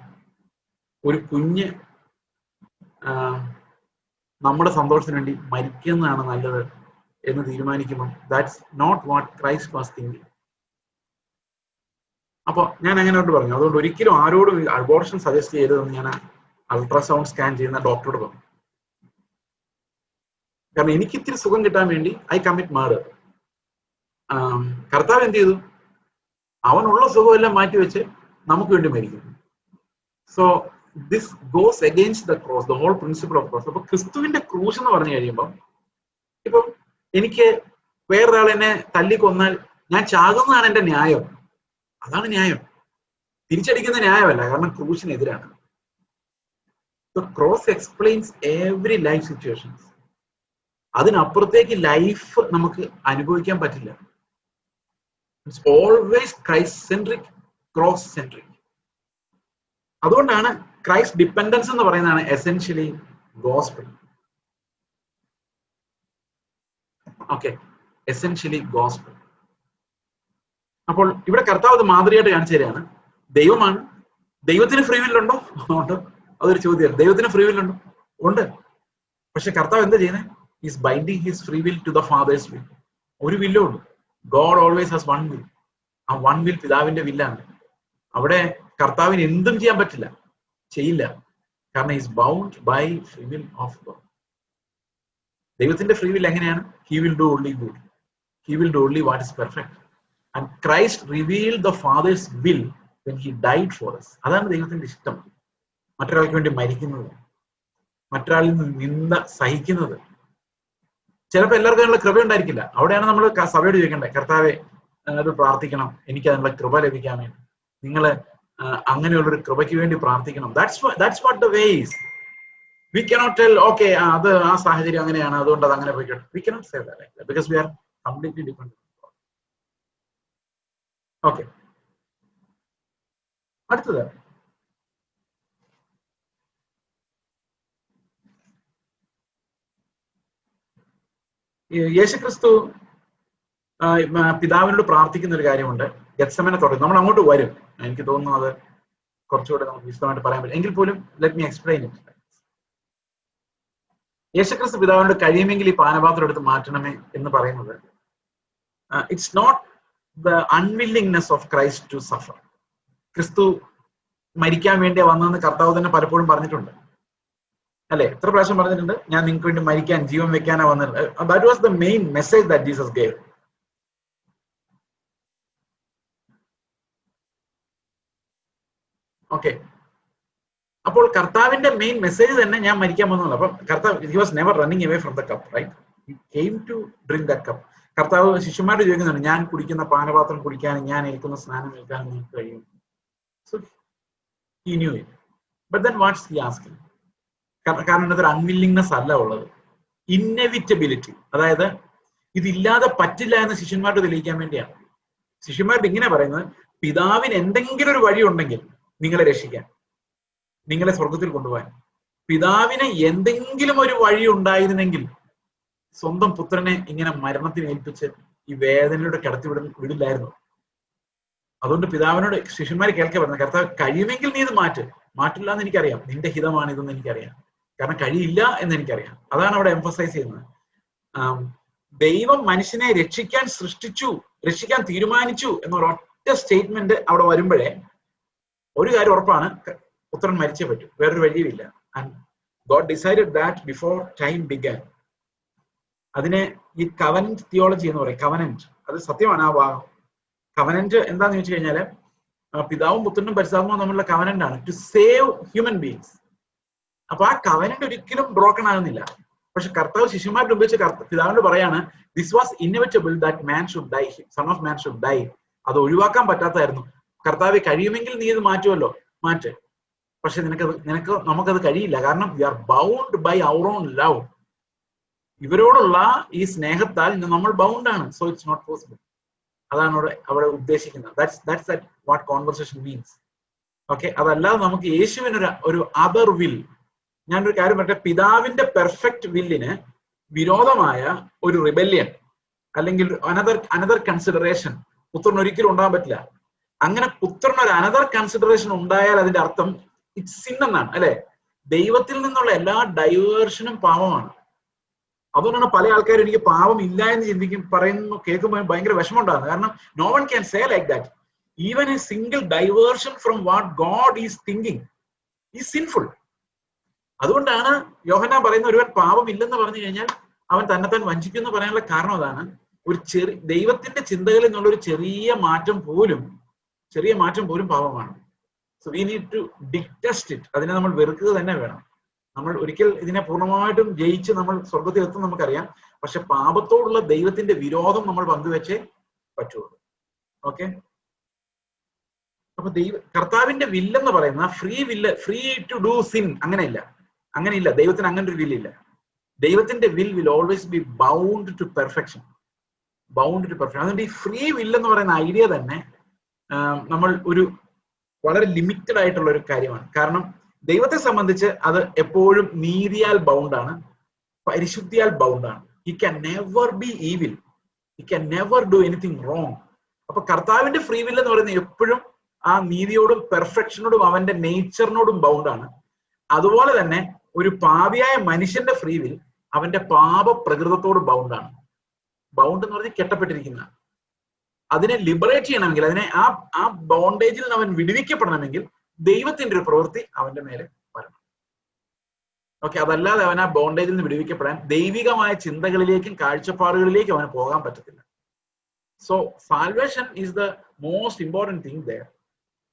ഒരു കുഞ്ഞ് നമ്മുടെ സന്തോഷത്തിന് വേണ്ടി മരിക്കുന്നതാണ് നല്ലത് എന്ന് തീരുമാനിക്കുമ്പോൾ that's not what Christ was thinking. അപ്പൊ ഞാൻ അങ്ങനെയോട്ട് പറഞ്ഞു. അതുകൊണ്ട് ഒരിക്കലും ആരോടും അബോർഷൻ സജസ്റ്റ് ചെയ്തതെന്ന് ഞാൻ അൾട്രാസൗണ്ട് സ്കാൻ ചെയ്യുന്ന ഡോക്ടറോട് പറഞ്ഞു. കാരണം എനിക്ക് ഇത്തിരി സുഖം കിട്ടാൻ വേണ്ടി ഐ കമ്മിറ്റ് മർഡർ. കർത്താവ് എന്ത് ചെയ്തു? അവനുള്ള സുഖമെല്ലാം മാറ്റിവെച്ച് നമുക്ക് വേണ്ടി മരിക്കുന്നു. So this goes against the cross, the whole principle of cross. അപ്പൊ ക്രിസ്തുവിന്റെ ക്രൂശ് എന്ന് പറഞ്ഞു കഴിയുമ്പോൾ, ഇപ്പം എനിക്ക് വേറൊരാൾ എന്നെ തല്ലിക്കൊന്നാൽ ഞാൻ ചാകുന്നതാണ് എന്റെ ന്യായം. അതാണ് ന്യായം, തിരിച്ചടിക്കുന്ന ന്യായമല്ല. കാരണം ക്രൂശിനെതിരാണ്. The cross explains every life situations. അതിനപ്പുറത്തേക്ക് ലൈഫ് നമുക്ക് അനുഭവിക്കാൻ പറ്റില്ല. It's always Christ centric, cross centric. അതുകൊണ്ടാണ് ക്രൈസ്റ്റ് ഡിപ്പെൻഡൻസ് എന്ന് പറയുന്നതാണ് essentially gospel. Okay, essentially gospel. അപ്പോൾ ഇവിടെ കർത്താവ് അത് മാതൃകയായിട്ട് കാണിച്ചു തരികയാണ്. ദൈവമാണ്. ദൈവത്തിന് ഫ്രീ വില്ലുണ്ടോ? ഉണ്ട്. അതൊരു ചോദ്യമാണ്. ദൈവത്തിന് ഫ്രീ വില്ലുണ്ടോ? ഉണ്ട്. പക്ഷെ കർത്താവ് എന്താ ചെയ്യുന്നത്? Is binding his free will to the Father's will. ഒരു വില്ലേ ഉള്ളൂ. God always has one will. ആ വൺ വിൽ പിതാവിന്റെ വില്ലാണ്. അവിടെ കർത്താവിന് എന്തും ചെയ്യാൻ പറ്റില്ല, ചെയ്യില്ല. കാരണം is bound by free will of God. ദൈവത്തിന്റെ ഫ്രീ വിൽ എങ്ങനെയാണ്? He will do only good. He will do only what is perfect. And Christ revealed the Father's will when he died for us. അതാണ് ദൈവത്തിന്റെ ഇഷ്ടം. മറ്റൊരാൾക്ക് വേണ്ടി മരിക്കുന്നത്, മറ്റൊരാളിൽ നിന്ന് നിന്ദ സഹിക്കുന്നത്. ചിലപ്പോൾ എല്ലാവർക്കും അതിനുള്ള കൃപ ഉണ്ടായിരിക്കില്ല. അവിടെയാണ് നമ്മൾ സഭയോട് ചോദിക്കേണ്ടത്, കർത്താവെ അത് പ്രാർത്ഥിക്കണം, എനിക്ക് അതിനുള്ള കൃപ ലഭിക്കാൻ വേണ്ടി. നിങ്ങൾ അങ്ങനെയുള്ളൊരു കൃപയ്ക്ക് വേണ്ടി പ്രാർത്ഥിക്കണം. That's what the way is. We cannot tell, okay, അത് ആ സാഹചര്യം അങ്ങനെയാണ്, അതുകൊണ്ട് അത് അങ്ങനെ പോയിക്കോട്ടെ. We cannot say that like that because we are completely dependent. Okay, അടുത്തത് യേശുക്രിസ്തു പിതാവിനോട് പ്രാർത്ഥിക്കുന്ന ഒരു കാര്യമുണ്ട്. ഗെത്സമനെ തുടങ്ങി നമ്മൾ അങ്ങോട്ട് വരും. എനിക്ക് തോന്നുന്നു അത് കുറച്ചുകൂടെ നമുക്ക് വിശദമായിട്ട് പറയാൻ പറ്റും. എങ്കിൽ പോലും ലെറ്റ് മീ എക്സ്പ്ലെയിൻ ഇറ്റ്. യേശുക്രിസ്തു പിതാവിനോട് കഴിയുമെങ്കിൽ ഈ പാനപാത്രം എടുത്ത് മാറ്റണമേ എന്ന് പറയുന്നത്, it's not the unwillingness of Christ to suffer. ക്രിസ്തു മരിക്കാൻ വേണ്ടി വന്നതെന്ന് കർത്താവ് തന്നെ പലപ്പോഴും പറഞ്ഞിട്ടുണ്ട്, അല്ലെ? എത്ര പ്രാവശ്യം പറഞ്ഞിട്ടുണ്ട്, ഞാൻ നിങ്ങൾക്ക് വേണ്ടി മരിക്കാൻ, ജീവൻ വെക്കാനാ വന്നത്. That was the main message that Jesus gave. Okay, അപ്പോൾ കർത്താവിന്റെ മെയിൻ മെസ്സേജ് തന്നെ ഞാൻ മരിക്കാൻ വന്നതല്ല. അപ്പൊ കർത്താവ്, he was never running away from the cup, right? He came to drink that cup. കർത്താവ് ശിഷ്യന്മാരോട് ചോദിക്കുന്നുണ്ട്, ഞാൻ കുടിക്കുന്ന പാനപാത്രം കുടിക്കാനും ഞാൻ ഏൽക്കുന്ന സ്നാനം ഏൽക്കാനും നിങ്ങൾക്ക് കഴിയും. So he knew it. But then what's he asking? കാരണം ഇതിനകത്ത് ഒരു അൺവില്ലിങ്നെസ് അല്ല ഉള്ളത്, ഇന്നെവിറ്റബിലിറ്റി. അതായത് ഇതില്ലാതെ പറ്റില്ല എന്ന് ശിഷ്യന്മാരോട് തെളിയിക്കാൻ വേണ്ടിയാണ്. ശിഷ്യന്മാരോട് ഇങ്ങനെ പറയുന്നത്, പിതാവിന് എന്തെങ്കിലും ഒരു വഴി ഉണ്ടെങ്കിൽ നിങ്ങളെ രക്ഷിക്കാൻ, നിങ്ങളെ സ്വർഗത്തിൽ കൊണ്ടുപോകാൻ, പിതാവിന് എന്തെങ്കിലും ഒരു വഴി ഉണ്ടായിരുന്നെങ്കിൽ സ്വന്തം പുത്രനെ ഇങ്ങനെ മരണത്തിന് ഏൽപ്പിച്ച് ഈ വേദനയുടെ കിടത്തി വിടില്ലായിരുന്നു. അതുകൊണ്ട് പിതാവിനോട് ശിഷ്യന്മാർ കേൾക്കെ പറഞ്ഞത്, കർത്താവ് കഴിയുമെങ്കിൽ നീ ഇത് മാറ്റില്ല എന്ന് എനിക്കറിയാം, നിന്റെ ഹിതമാണ് ഇതെന്ന് എനിക്കറിയാം, കാരണം കഴിയില്ല എന്ന് എനിക്കറിയാം. അതാണ് അവിടെ എംഫസൈസ് ചെയ്യുന്നത്. ദൈവം മനുഷ്യനെ രക്ഷിക്കാൻ തീരുമാനിച്ചു എന്നൊരൊറ്റ സ്റ്റേറ്റ്മെന്റ് അവിടെ വരുമ്പോഴേ ഒരു കാര്യം ഉറപ്പാണ്, പുത്രൻ മരിച്ചേ പറ്റൂ, വേറൊരു വഴിയുമില്ല. And God decided that before time began. അതിനെ ഈ കവനന്റ് തിയോളജി എന്ന് പറയും. കവനന്റ്, അത് സത്യമാണ്. ആ ഭാഗം കവനന്റ് എന്താന്ന് ചോദിച്ചു കഴിഞ്ഞാല് പിതാവും പുത്രനും പരിശുദ്ധാത്മാവും തമ്മിലുള്ള കവനന്റ് ആണ്, ടു സേവ് ഹ്യൂമൻ ബീങ്സ്. അപ്പൊ ആ കവനന്റ് ഒരിക്കലും ബ്രോക്കൺ ആകുന്നില്ല. പക്ഷെ കർത്താവ് ശിശുമാരുടെ ഉപയോഗിച്ച് പിതാവിനോട് പറയാണ്, this was inevitable that man should die, son of man should die. അത് ഒഴിവാക്കാൻ പറ്റാത്തതായിരുന്നു. കർത്താവ് കഴിയുമെങ്കിൽ നീ ഇത് മാറ്റുമല്ലോ, മാറ്റ്. പക്ഷെ നമുക്കത് കഴിയില്ല, കാരണം we are bound by our own love. ഇവരോടുള്ള ഈ സ്നേഹത്താൽ നമ്മൾ ബൗണ്ട് ആണ്. So it's not possible. അതാണ് അവിടെ ഉദ്ദേശിക്കുന്നത്. That's what conversation means. Okay, അതല്ലാതെ നമുക്ക് യേശുവിന് ഒരു അതർ വിൽ. ഞാനൊരു കാര്യം പറയട്ടെ, പിതാവിന്റെ പെർഫെക്റ്റ് വില്ലിന് വിരോധമായ ഒരു റിബല്യൻ അല്ലെങ്കിൽ അനദർ കൺസിഡറേഷൻ പുത്രൻ ഒരിക്കലും ഉണ്ടാകാൻ പറ്റില്ല. അങ്ങനെ പുത്രൻ ഒരു അനദർ കൺസിഡറേഷൻ ഉണ്ടായാൽ അതിന്റെ അർത്ഥം ഇറ്റ്സ് സിൻ എന്നാണ്, അല്ലെ? ദൈവത്തിൽ നിന്നുള്ള എല്ലാ ഡൈവേർഷനും പാപമാണ്. അതുകൊണ്ടാണ് പല ആൾക്കാരും എനിക്ക് പാപം ഇല്ല എന്ന് കേൾക്കുമ്പോൾ ഭയങ്കര വിഷമം ഉണ്ടാകുന്നത്. കാരണം no one can say like that. Even a single diversion from what God is thinking is sinful. അതുകൊണ്ടാണ് യോഹന്നാൻ പറയുന്ന, ഒരുവൻ പാപം ഇല്ലെന്ന് പറഞ്ഞു കഴിഞ്ഞാൽ അവൻ തന്നെത്താൻ വഞ്ചിക്കും എന്ന് പറയാനുള്ള കാരണം അതാണ്. ഒരു ദൈവത്തിന്റെ ചിന്തകളിൽ നിന്നുള്ള ഒരു ചെറിയ മാറ്റം പോലും പാപമാണ്. So we need to detest it. അതിനെ നമ്മൾ വെറുക്കുക തന്നെ വേണം. നമ്മൾ ഒരിക്കൽ ഇതിനെ പൂർണ്ണമായിട്ടും ജയിച്ച് നമ്മൾ സ്വർഗത്തിൽ എത്തും നമുക്കറിയാം. പക്ഷെ പാപത്തോടുള്ള ദൈവത്തിന്റെ വിരോധം നമ്മൾ പങ്കുവെച്ചേ പറ്റുള്ളൂ. ഓക്കെ, അപ്പൊ കർത്താവിന്റെ വില്ലെന്ന് പറയുന്ന ഫ്രീ ടു ഡു സിൻ അങ്ങനെയില്ല. ദൈവത്തിന് അങ്ങനെ ഒരു വില്ലില്ല. ദൈവത്തിന്റെ will always be bound to perfection. അതുകൊണ്ട് ഈ ഫ്രീ വില്ലെന്ന് പറയുന്ന ഐഡിയ തന്നെ നമ്മൾ ഒരു വളരെ ലിമിറ്റഡ് ആയിട്ടുള്ള ഒരു കാര്യമാണ്. കാരണം ദൈവത്തെ സംബന്ധിച്ച് അത് എപ്പോഴും നീതിയാൽ ബൗണ്ടാണ്, പരിശുദ്ധിയാൽ ബൗണ്ടാണ്. He can never be evil, he can never do anything wrong. അപ്പൊ കർത്താവിന്റെ ഫ്രീ വിൽ എന്ന് പറയുന്നത് എപ്പോഴും ആ നീതിയോടും പെർഫെക്ഷനോടും അവന്റെ നേച്ചറിനോടും ബൗണ്ടാണ്. അതുപോലെ തന്നെ ഒരു പാപിയായ മനുഷ്യന്റെ ഫ്രീ വിൽ അവന്റെ പാപ പ്രകൃതത്തോട് ബൗണ്ടാണ്. ബൗണ്ട് എന്ന് പറഞ്ഞാൽ കെട്ടപ്പെട്ടിരിക്കുന്ന, അതിനെ ലിബറേറ്റ് ചെയ്യണമെങ്കിൽ, അതിനെ ആ ബോണ്ടേജിൽ നിന്ന് അവൻ വിടുവിക്കപ്പെടണമെങ്കിൽ ദൈവത്തിന്റെ ഒരു പ്രവൃത്തി അവന്റെ മേലെ വരണം. ഓക്കെ, അതല്ലാതെ അവൻ ആ ബോണ്ടേജിൽ നിന്ന് വിടുവിക്കപ്പെടാൻ ദൈവികമായ ചിന്തകളിലേക്കും കാഴ്ചപ്പാടുകളിലേക്കും അവന് പോകാൻ പറ്റത്തില്ല. So salvation is the most important thing there,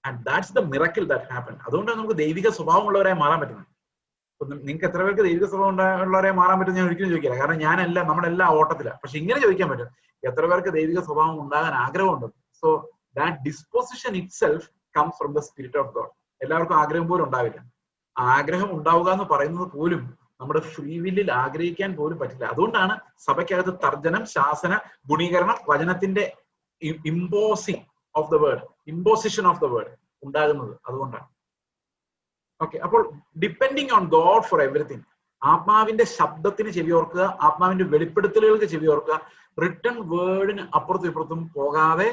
and that's the miracle that happen. അതുകൊണ്ടാണ് നമുക്ക് ദൈവിക സ്വഭാവമുള്ളവരായി മാറാൻ പറ്റുന്നത്. നിങ്ങൾക്ക് എത്ര പേർക്ക് ദൈവിക സ്വഭാവം ഉള്ളവരെ മാറാൻ പറ്റും ഞാൻ ഒരിക്കലും ചോദിക്കില്ല, കാരണം ഞാനല്ല, നമ്മളെല്ലാം ഓട്ടത്തിലാണ്. പക്ഷെ ഇങ്ങനെ ചോദിക്കാൻ പറ്റും, എത്ര പേർക്ക് ദൈവിക സ്വഭാവം ഉണ്ടാകാൻ ആഗ്രഹമുണ്ട്? So that disposition itself comes from the spirit of God. എല്ലാവർക്കും ആഗ്രഹം പോലും ഉണ്ടാവില്ല. ആഗ്രഹം ഉണ്ടാവുക എന്ന് പറയുന്നത് പോലും നമ്മുടെ ഫ്രീ വില്ലിൽ ആഗ്രഹിക്കാൻ പോലും പറ്റില്ല. അതുകൊണ്ടാണ് സഭയ്ക്കകത്ത് തർജ്ജനം, ശാസന, ഗുണീകരണം, വചനത്തിന്റെ ഇമ്പോസിഷൻ ഓഫ് ദ വേർഡ് ഉണ്ടാകുന്നത്. അതുകൊണ്ടാണ്. ഓക്കെ, അപ്പോൾ depending on God four everything. ആത്മാവിന്റെ ശബ്ദത്തിന് ചെവിയോർക്കുക, ആത്മാവിന്റെ വെളിപ്പെടുത്തലുകൾക്ക് ചെവിയോർക്കുക. റിട്ടൺ വേർഡിന് അപ്പുറത്തും ഇപ്പുറത്തും പോകാതെ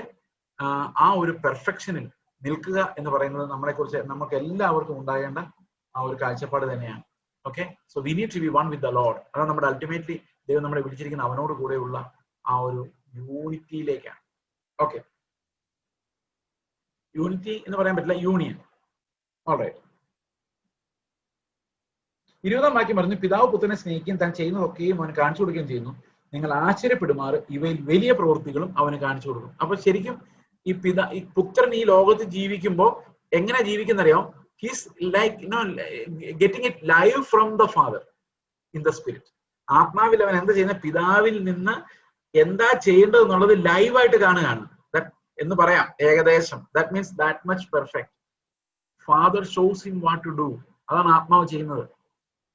ആ ഒരു പെർഫെക്ഷനിൽ നിൽക്കുക എന്ന് പറയുന്നത് നമ്മളെക്കുറിച്ച് നമുക്ക് എല്ലാവർക്കും ഉണ്ടാകേണ്ട ആ ഒരു കാഴ്ചപ്പാട് തന്നെയാണ്. Okay, so we need to be one with the Lord. അതാണ് നമ്മുടെ അൾട്ടിമേറ്റ്ലി ദൈവം നമ്മളെ വിളിച്ചിരിക്കുന്ന അവനോട് കൂടെയുള്ള ആ ഒരു യൂണിറ്റിയിലേക്കാണ്. ഓക്കെ, യൂണിറ്റി എന്ന് പറയാൻ പറ്റില്ല, യൂണിയൻ. ഓൾറൈറ്റ്, 20-ാം വാക്യം പറഞ്ഞു, പിതാവ് പുത്രനെ സ്നേഹിക്കുകയും താൻ ചെയ്യുന്നതൊക്കെയും അവന് കാണിച്ചു കൊടുക്കുകയും ചെയ്യുന്നു. നിങ്ങൾ ആശ്ചര്യപ്പെടുമാറ് ഇവയിൽ വലിയ പ്രവൃത്തികളും അവന് കാണിച്ചു കൊടുക്കും. അപ്പൊ ശരിക്കും ഈ പുത്രൻ ഈ ലോകത്ത് ജീവിക്കുമ്പോൾ എങ്ങനെ ജീവിക്കുന്നറിയാം? He's like getting it live from the father in the spirit. ആത്മാവിൽ അവൻ എന്താ ചെയ്യുന്ന? പിതാവിൽ നിന്ന് എന്താ ചെയ്യേണ്ടത് എന്നുള്ളത് ലൈവായിട്ട് കാണുകയാണ് എന്ന് പറയാം ഏകദേശം. That means that much perfect. Father shows him what to do. അതാണ് ആത്മാവ് ചെയ്യുന്നത്.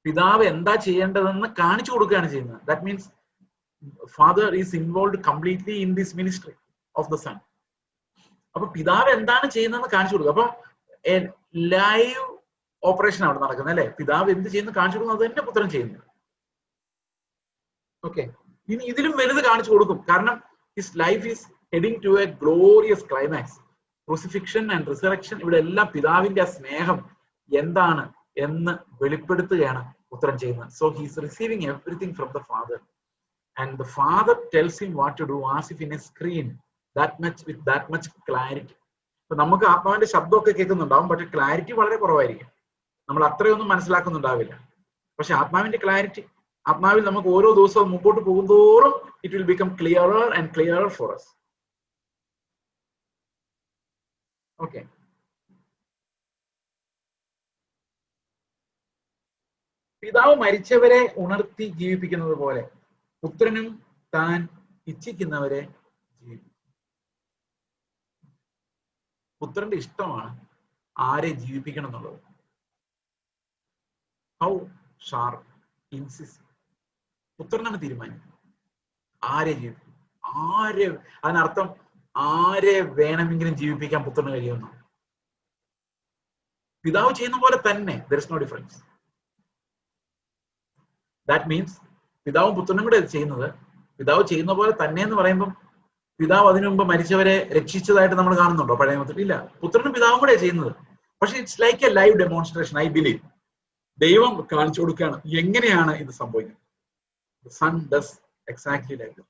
പിതാവ് എന്താ ചെയ്യേണ്ടതെന്ന് കാണിച്ചു കൊടുക്കുകയാണ് ചെയ്യുന്നത്. That means Father is involve completely in this ministry of the Son. അപ്പൊ പിതാവ് എന്താണ് ചെയ്യുന്നതെന്ന് കാണിച്ചു കൊടുക്കുക. അപ്പം ലൈവ് ഓപ്പറേഷൻ അവിടെ നടക്കുന്നത് അല്ലെ. പിതാവ് എന്ത് ചെയ്യുന്നു കാണിച്ചു കൊടുക്കുന്നത് തന്നെ പുത്രൻ ചെയ്യുന്നത്. ഓക്കെ, ഇനി ഇതിലും വലുത് കാണിച്ചു കൊടുക്കും. കാരണം his life is heading to a glorious climax. Crucifixion and resurrection, ഇവിടെ എല്ലാം പിതാവിന്റെ ആ സ്നേഹം എന്താണ് എന്ന് വെളിപ്പെടുത്തുകയാണ് പുത്രൻ ചെയ്യുന്നത്. So he is receiving everything from the Father and the Father tells him what to do as if in a screen, with that much clarity. ഇപ്പൊ നമുക്ക് ആത്മാവിന്റെ ശബ്ദമൊക്കെ കേൾക്കുന്നുണ്ടാവും, പക്ഷെ ക്ലാരിറ്റി വളരെ കുറവായിരിക്കും. നമ്മൾ അത്രയൊന്നും മനസ്സിലാക്കുന്നുണ്ടാവില്ല. പക്ഷെ ആത്മാവിന്റെ ക്ലാരിറ്റി, ആത്മാവിൽ നമുക്ക് ഓരോ ദിവസവും മുമ്പോട്ട് പോകുന്തോറും it will become clearer and clearer for us. Okay, പിതാവ് മരിച്ചവരെ ഉണർത്തി ജീവിപ്പിക്കുന്നത് പോലെ പുത്രനും താൻ ഇച്ഛിക്കുന്നവരെ ജീവിപ്പിക്കും. പുത്രന്റെ ഇഷ്ടമാണ് ആരെ ജീവിപ്പിക്കണം എന്നുള്ളത്. How sharp insist. പുത്രനാണ് തീരുമാനിക്കുന്നത് ആരെ ജീവിപ്പിക്കും. അതിനർത്ഥം ആരെ വേണമെങ്കിലും ജീവിപ്പിക്കാൻ പുത്രന് കഴിയുമെന്ന്. പിതാവ് ചെയ്യുന്ന പോലെ തന്നെ, there is no difference. That means പിതാവും പുത്രനും കൂടെ ചെയ്യുന്നത്. പിതാവ് ചെയ്യുന്ന പോലെ തന്നെ എന്ന് പറയുമ്പം പിതാവ് അതിനു മുമ്പ് മരിച്ചവരെ രക്ഷിച്ചതായിട്ട് നമ്മൾ കാണുന്നുണ്ടോ പഴയ നിയമത്തിൽ? ഇല്ല. പുത്രനും പിതാവും കൂടെ ചെയ്യുന്നത്. പക്ഷെ it's like a live demonstration. I believe ദൈവം കാണിച്ചു കൊടുക്കുകയാണ് എങ്ങനെയാണ് ഇത് സംഭവിക്കുന്നത്. Son does exactly like that.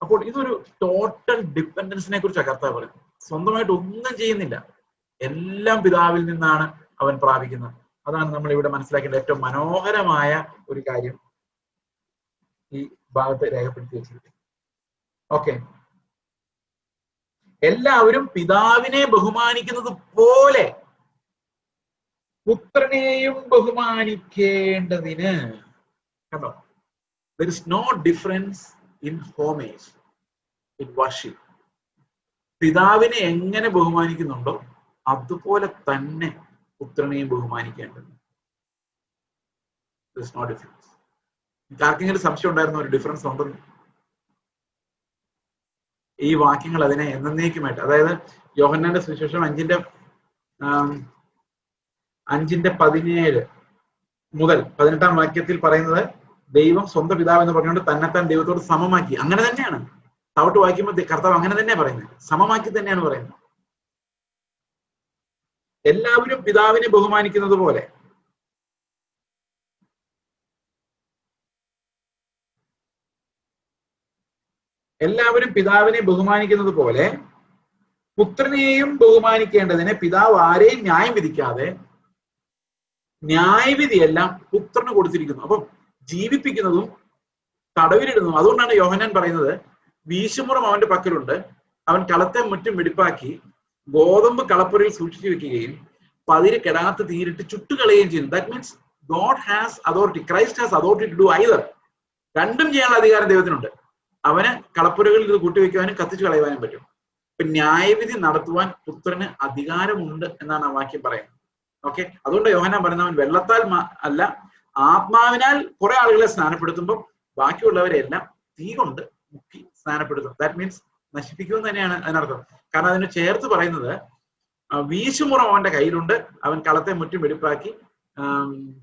അപ്പോൾ ഇതൊരു ടോട്ടൽ ഡിപ്പെൻഡൻസിനെ കുറിച്ചാണ് കർത്താവ് പറയുന്നത്. സ്വന്തമായിട്ട് ഒന്നും ചെയ്യുന്നില്ല, എല്ലാം പിതാവിൽ നിന്നാണ് അവൻ പ്രാപിക്കുന്നത്. അതാണ് നമ്മൾ ഇവിടെ മനസ്സിലാക്കേണ്ട ഏറ്റവും മനോഹരമായ ഒരു കാര്യം ഈ ഭാഗത്ത് രേഖപ്പെടുത്തി വെച്ചിരിക്കുന്നത്. ഓക്കെ, എല്ലാവരും പിതാവിനെ ബഹുമാനിക്കുന്നത് പോലെ പുത്രനെയും ബഹുമാനിക്കേണ്ടതിന്. കണ്ടോ, there is no difference in homage, in worship. പിതാവിനെ എങ്ങനെ ബഹുമാനിക്കുന്നുണ്ടോ അതുപോലെ തന്നെ പുത്രനെയും ബഹുമാനിക്കേണ്ടത്. there is no difference. ആർക്കെങ്കിലും സംശയം ഉണ്ടായിരുന്ന ഒരു ഡിഫറൻസ് ഉണ്ടെന്ന്? ഈ വാക്യങ്ങൾ അതിനെ എന്നേക്കുമായിട്ട്, അതായത് യോഹന്നാന്റെ സുവിശേഷം 5:17 മുതൽ 18 വാക്യത്തിൽ പറയുന്നത് ദൈവം സ്വന്തം പിതാവ് എന്ന് പറഞ്ഞുകൊണ്ട് തന്നെത്താൻ ദൈവത്തോട് സമമാക്കി. അങ്ങനെ തന്നെയാണ് താവട്ട് വായിക്കുമ്പോൾ കർത്താവ് അങ്ങനെ തന്നെയാണ് പറയുന്നത്, സമമാക്കി തന്നെയാണ് പറയുന്നത്. എല്ലാവരും പിതാവിനെ ബഹുമാനിക്കുന്നത് പോലെ പുത്രനെയും ബഹുമാനിക്കേണ്ടതിന് പിതാവ് ആരെയും ന്യായം വിധിക്കാതെ ന്യായവിധിയെല്ലാം പുത്രന് കൊടുത്തിരിക്കുന്നു. അപ്പം ജീവിപ്പിക്കുന്നതും തടവിലിടുന്നതും. അതുകൊണ്ടാണ് യോഹന്നാൻ പറയുന്നത്, വീശുമുറം അവന്റെ പക്കലുണ്ട്, അവൻ കളത്തെ മുറ്റും വെടിപ്പാക്കി ഗോതമ്പ് കളപ്പുരയിൽ സൂക്ഷിച്ചു വെക്കുകയും പതിര് കെടാത്ത തീരിട്ട് ചുട്ടുകളയുകയും ചെയ്യുന്നു. That means God has authority, Christ has authority to do either. രണ്ടും ചെയ്യാനുള്ള അധികാരം ദൈവത്തിനുണ്ട്. അവന് കളപ്പുരകളിൽ ഇത് കൂട്ടിവെക്കുവാനും കത്തിച്ചു കളയുവാനും പറ്റും. ഇപ്പൊ ന്യായവിധി നടത്തുവാൻ പുത്രന് അധികാരമുണ്ട് എന്നാണ് ആ വാക്യം പറയുന്നത്. ഓക്കെ, അതുകൊണ്ട് യോഹന്നാൻ പറയുന്നവൻ വെള്ളത്താൽ അല്ല ആത്മാവിനാൽ കുറെ ആളുകളെ സ്നാനപ്പെടുത്തുമ്പോൾ ബാക്കിയുള്ളവരെല്ലാം തീ കൊണ്ട് മുക്കി സ്നാനപ്പെടുത്തും. ദാറ്റ് മീൻസ് നശിപ്പിക്കുമെന്ന് തന്നെയാണ് അതിനർത്ഥം. കാരണം അതിന് ചേർത്ത് പറയുന്നത് വീശുമുറം അവന്റെ കയ്യിലുണ്ട്, അവൻ കളത്തെ മുറ്റും വെടിപ്പാക്കി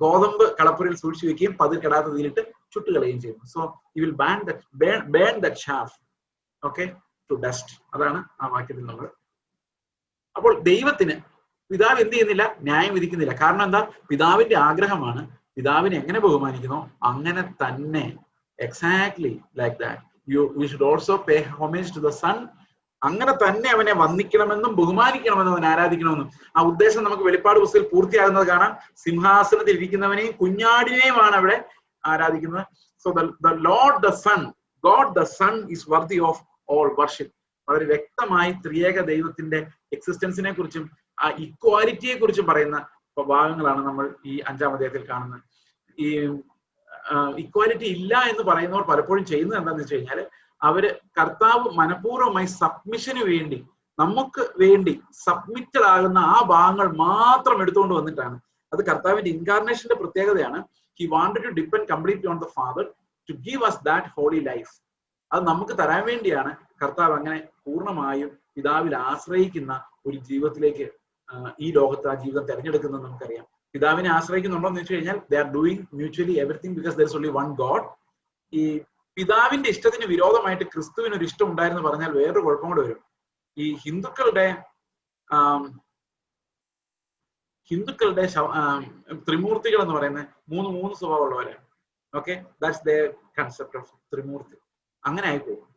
ഗോതമ്പ് കളപ്പുരയിൽ സൂക്ഷിച്ചു വെക്കുകയും പതിൽ കെടാത്ത തീയിലിട്ട് ചുട്ടുകളയുകയും ചെയ്യുന്നു. So you will burn that chaff, okay, to dust. അതാണ് ആ വാക്യത്തിൽ നമ്മൾ. അപ്പോൾ ദൈവത്തിന് പിതാവ് എന്ത് ചെയ്യുന്നില്ല? ന്യായം വിധിക്കുന്നില്ല. കാരണം എന്താ? പിതാവിന്റെ ആഗ്രഹമാണ് പിതാവിനെ എങ്ങനെ ബഹുമാനിക്കുന്നോ അങ്ങനെ തന്നെ, exactly like that we should also pay homage to the son. അങ്ങനെ തന്നെ അവനെ വന്ദിക്കണമെന്നും ബഹുമാനിക്കണമെന്നും അവൻ ആരാധിക്കണമെന്നും. ആ ഉദ്ദേശം നമുക്ക് വെളിപ്പാട് പുസ്തകത്തിൽ പൂർത്തിയാകുന്നത് കാണാം. സിംഹാസനത്തിൽ ഇരിക്കുന്നവനെയും കുഞ്ഞാടിനെയുമാണ് അവിടെ ആരാധിക്കുന്നത്. So the Lord the Son, God the Son is worthy of all worship. വളരെ വ്യക്തമായി ത്രിയേക ദൈവത്തിന്റെ എക്സിസ്റ്റൻസിനെ കുറിച്ചും ആ ഇക്വാലിറ്റിയെ കുറിച്ചും പറയുന്ന ഭാഗങ്ങളാണ് നമ്മൾ ഈ 5-ാം അധ്യായത്തിൽ കാണുന്നത്. ഈ ഇക്വാലിറ്റി ഇല്ല എന്ന് പറയുന്നവർ പലപ്പോഴും ചെയ്യുന്നത് എന്താണെന്ന് വെച്ച് കഴിഞ്ഞാൽ അവര് കർത്താവ് മനഃപൂർവ്വമായി സബ്മിഷന് വേണ്ടി, നമുക്ക് വേണ്ടി സബ്മിറ്റഡ് ആകുന്ന ആ ഭാഗങ്ങൾ മാത്രം എടുത്തുകൊണ്ട് വന്നിട്ടാണ്. അത് കർത്താവിന്റെ ഇൻകാർണേഷന്റെ പ്രത്യേകതയാണ്. He wanted to depend completely on the Father to give us that holy life. അത് നമുക്ക് തരാൻ വേണ്ടിയാണ് കർത്താവ് അങ്ങനെ പൂർണ്ണമായും പിതാവിൽ ആശ്രയിക്കുന്ന ഒരു ജീവിതത്തിലേക്ക് ഈ ലോകത്ത് ആ ജീവിതം തെരഞ്ഞെടുക്കുന്നത് നമുക്കറിയാം. പിതാവിനെ ആശ്രയിക്കുന്നുണ്ടോ എന്ന് വെച്ച് കഴിഞ്ഞാൽ they are doing mutually everything because there is only one God. ഈ പിതാവിന്റെ ഇഷ്ടത്തിന് വിരോധമായിട്ട് ക്രിസ്തുവിന് ഒരു ഇഷ്ടം ഉണ്ടായിരുന്നു പറഞ്ഞാൽ വേറൊരു കുഴപ്പം കൂടെ വരും. ഈ ഹിന്ദുക്കളുടെ ത്രിമൂർത്തികൾ എന്ന് പറയുന്നത് മൂന്ന് സ്വഭാവമുള്ളവരാണ്. Okay, that's the concept of Trimurti. അങ്ങനെ ആയിപ്പോകും,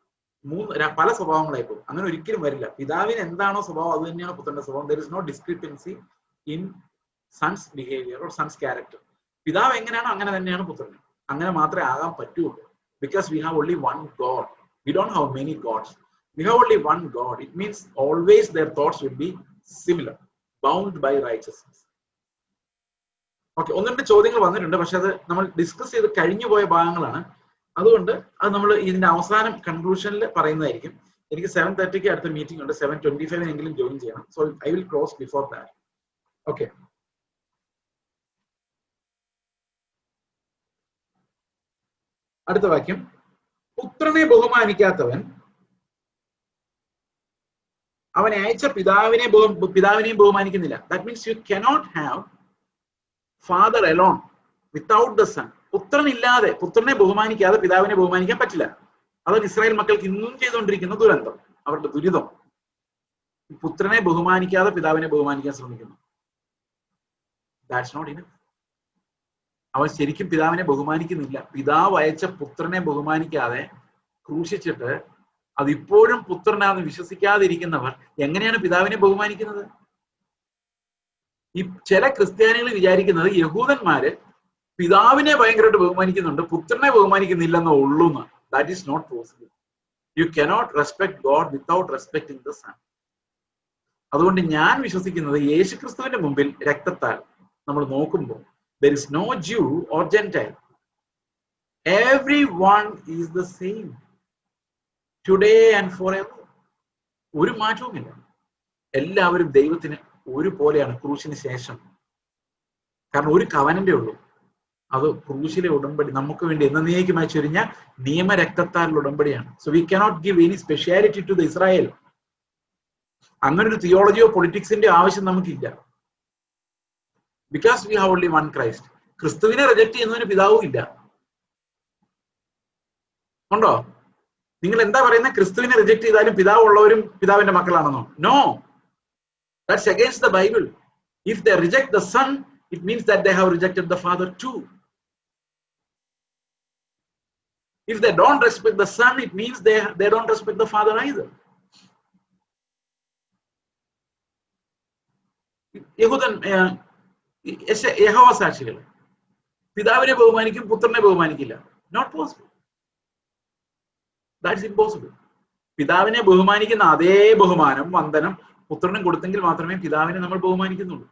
പല സ്വഭാവങ്ങളായി പോകും. അങ്ങനെ ഒരിക്കലും വരില്ല. പിതാവിന് എന്താണോ സ്വഭാവം അത് തന്നെയാണ് പുത്രന്റെ സ്വഭാവം. There is no discrepancy in Son's behaviour or Son's character. പിതാവ് എങ്ങനെയാണോ അങ്ങനെ തന്നെയാണ് പുത്രന്. അങ്ങനെ മാത്രമേ ആകാൻ പറ്റുള്ളൂ. Because we have only one God. We don't have many gods. We have only one God. It means always their thoughts will be similar, bound by righteousness. Okay, ഒന്ന് രണ്ട് ചോദ്യങ്ങൾ വന്നിട്ടുണ്ട്, പക്ഷെ അത് നമ്മൾ ഡിസ്കസ് ചെയ്ത് കഴിഞ്ഞു പോയ ഭാഗങ്ങളാണ്. അതുകൊണ്ട് അത് നമ്മൾ ഇതിന്റെ അവസാനം കൺക്ലൂഷനിൽ പറയുന്നതായിരിക്കും. എനിക്ക് 7:30 അടുത്ത മീറ്റിംഗ് ഉണ്ട്. 7:25 ജോയിൻ ചെയ്യണം. So I will close before that. Okay, അടുത്ത വാക്യം, പുത്രനെ ബഹുമാനിക്കാത്തവൻ അവനെ അയച്ച പിതാവിനെയും ബഹുമാനിക്കുന്നില്ല. That means you cannot have father alone without the son. പുത്രനില്ലാതെ, പുത്രനെ ബഹുമാനിക്കാതെ പിതാവിനെ ബഹുമാനിക്കാൻ പറ്റില്ല. അതാണ് ഇസ്രായേൽ മക്കൾക്ക് ഇന്നും ചെയ്തുകൊണ്ടിരിക്കുന്ന ദുരന്തം, അവരുടെ ദുരിതം. പുത്രനെ ബഹുമാനിക്കാതെ പിതാവിനെ ബഹുമാനിക്കാൻ ശ്രമിക്കുന്നു. That's not enough. അവൻ ശരിക്കും പിതാവിനെ ബഹുമാനിക്കുന്നില്ല. പിതാവ് അയച്ച പുത്രനെ ബഹുമാനിക്കാതെ ക്രൂശിച്ചിട്ട് അതിപ്പോഴും പുത്രനാണെന്ന് വിശ്വസിക്കാതിരിക്കുന്നവർ എങ്ങനെയാണ് പിതാവിനെ ബഹുമാനിക്കുന്നത്? ഈ ചില ക്രിസ്ത്യാനികൾ വിചാരിക്കുന്നത് യഹൂദന്മാര് പിതാവിനെ ഭയങ്കരമായിട്ട് ബഹുമാനിക്കുന്നുണ്ട്, പുത്രനെ ബഹുമാനിക്കുന്നില്ലെന്നോ ഉള്ളൂന്ന്. That is not possible. You cannot respect God without respecting the son. അതുകൊണ്ട് ഞാൻ വിശ്വസിക്കുന്നത് യേശു ക്രിസ്തുവിന്റെ മുമ്പിൽ രക്തത്താൽ നമ്മൾ നോക്കുമ്പോൾ there is no Jew or Gentile. Everyone is the same today and forever. ഒരു മാറ്റവുമില്ല. എല്ലാവരും ദൈവത്തിന് ഒരുപോലെയാണ് ക്രൂശിന് ശേഷം. കാരണം ഒരു കവനന്റെ ഉള്ളൂ, അത് ക്രൂശിലെ ഉടമ്പടി, നമുക്ക് വേണ്ടി എന്നേക്കുമായി ചൊരിഞ്ഞ നിയമരക്തത്താലുള്ള ഉടമ്പടിയാണ്. So we cannot give any speciality to the Israel. അങ്ങനെ ഒരു തിയോളജിയോ പൊളിറ്റിക്സിന്റെ ആവശ്യം നമുക്കില്ല. Because we have only one Christ. ക്രിസ്തുവിനെ റിജക്ട് ചെയ്യുന്നതിന് പിതാവും ഇല്ല. ഉണ്ടോ? നിങ്ങൾ എന്താ പറയുന്നത്? ക്രിസ്തുവിനെ റിജക്ട് ചെയ്താലും പിതാവ് ഉള്ളവരും പിതാവിന്റെ മക്കളാണെന്നോ? No, that's against the Bible. If they reject the son, it means that they have rejected the father too. If they don't respect the son, it means they don't respect the father either. യഹോവ സാക്ഷികൾ പിതാവിനെ ബഹുമാനിക്കും, പുത്രനെ ബഹുമാനിക്കില്ല. Not possible. That's impossible. പിതാവിനെ ബഹുമാനിക്കുന്ന അതേ ബഹുമാനം, വന്ദനം പുത്രനും കൊടുത്തെങ്കിൽ മാത്രമേ പിതാവിനെ നമ്മൾ ബഹുമാനിക്കുന്നുള്ളൂ.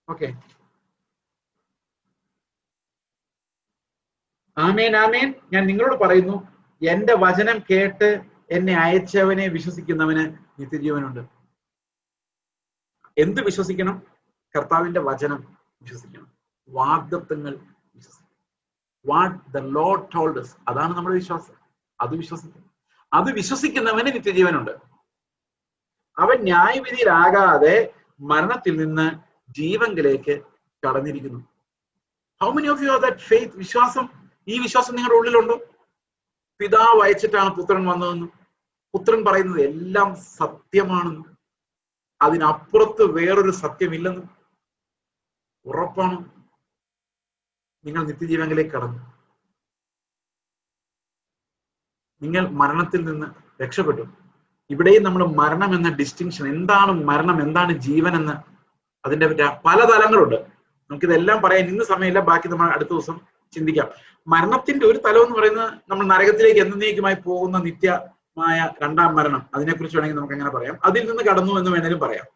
ഓക്കെ, ആമേൻ ആമേൻ. ഞാൻ നിങ്ങളോട് പറയുന്നു, എന്റെ വചനം കേട്ട് എന്നെ അയച്ചവനെ വിശ്വസിക്കുന്നവന് നിത്യജീവനുണ്ട്. എന്ത് വിശ്വസിക്കണം? കർത്താവിന്റെ വചനം വിശ്വസിക്കണം, വാഗ്ദത്തങ്ങൾ വിശ്വസിക്കണം. What the Lord told us, അതാണ് നമ്മുടെ വിശ്വാസം. അത് വിശ്വസിക്കണം. അത് വിശ്വസിക്കുന്നവന് നിത്യജീവനുണ്ട്. അവൻ ന്യായവിധിയിലാകാതെ മരണത്തിൽ നിന്ന് ജീവങ്കിലേക്ക് കടന്നിരിക്കുന്നു. How many of you have that faith? വിശ്വാസം, ഈ വിശ്വാസം നിങ്ങളുടെ ഉള്ളിലുണ്ടോ? പിതാവ് അയച്ചിട്ടാണ് പുത്രൻ വന്നതെന്ന്, പുത്രൻ പറയുന്നത് എല്ലാം സത്യമാണെന്ന്, അതിനപ്പുറത്ത് വേറൊരു സത്യമില്ലെന്ന് ഉറപ്പാണ്. നിങ്ങൾ നിത്യജീവനിലേക്ക് കടന്നു. നിങ്ങൾ മരണത്തിൽ നിന്ന് രക്ഷപ്പെട്ടു. ഇവിടെയും നമ്മൾ മരണം എന്ന ഡിസ്റ്റിങ്ഷൻ, എന്താണ് മരണം, എന്താണ് ജീവൻ എന്ന്, അതിന്റെ പല തലങ്ങളുണ്ട്. നമുക്കിതെല്ലാം പറയാൻ ഇന്ന് സമയമില്ല, ബാക്കി നമ്മൾ അടുത്ത ദിവസം ചിന്തിക്കാം. മരണത്തിന്റെ ഒരു തലം എന്ന് പറയുന്നത് നമ്മൾ നരകത്തിലേക്ക് എന്നേക്കുമായി പോകുന്ന നിത്യമായ രണ്ടാം മരണം. അതിനെക്കുറിച്ച് വേണമെങ്കിൽ നമുക്ക് അങ്ങനെ പറയാം. അതിൽ നിന്ന് കടന്നു എന്ന് വേണേലും പറയാം.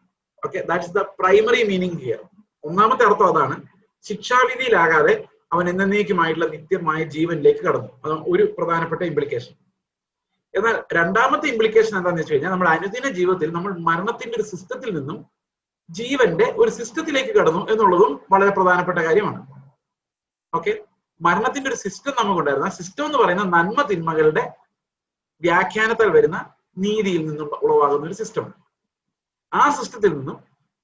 Okay, that is the primary meaning here. ഒന്നാമത്തെ അർത്ഥം അതാണ്, ശിക്ഷാവിധിയിലാകാതെ അവൻ എന്നേക്കുമായിട്ടുള്ള നിത്യമായ ജീവനിലേക്ക് കടന്നു. അത് ഒരു പ്രധാനപ്പെട്ട ഇംപ്ലിക്കേഷൻ. എന്നാൽ രണ്ടാമത്തെ ഇംപ്ലിക്കേഷൻ എന്താണെന്ന് വെച്ച് കഴിഞ്ഞാൽ, നമ്മുടെ അനുദിന ജീവിതത്തിൽ നമ്മൾ മരണത്തിന്റെ ഒരു സിസ്റ്റത്തിൽ നിന്നും ജീവന്റെ ഒരു സിസ്റ്റത്തിലേക്ക് കടന്നു എന്നുള്ളതും വളരെ പ്രധാനപ്പെട്ട കാര്യമാണ്. ഓക്കെ, മരണത്തിന്റെ ഒരു സിസ്റ്റം നമുക്കുണ്ടായിരുന്നു. ആ സിസ്റ്റം എന്ന് പറയുന്ന നന്മ തിന്മകളുടെ വ്യാഖ്യാനത്താൽ വരുന്ന നീതിയിൽ നിന്നും ഉളവാകുന്ന ഒരു സിസ്റ്റം. ആ സിസ്റ്റത്തിൽ നിന്നും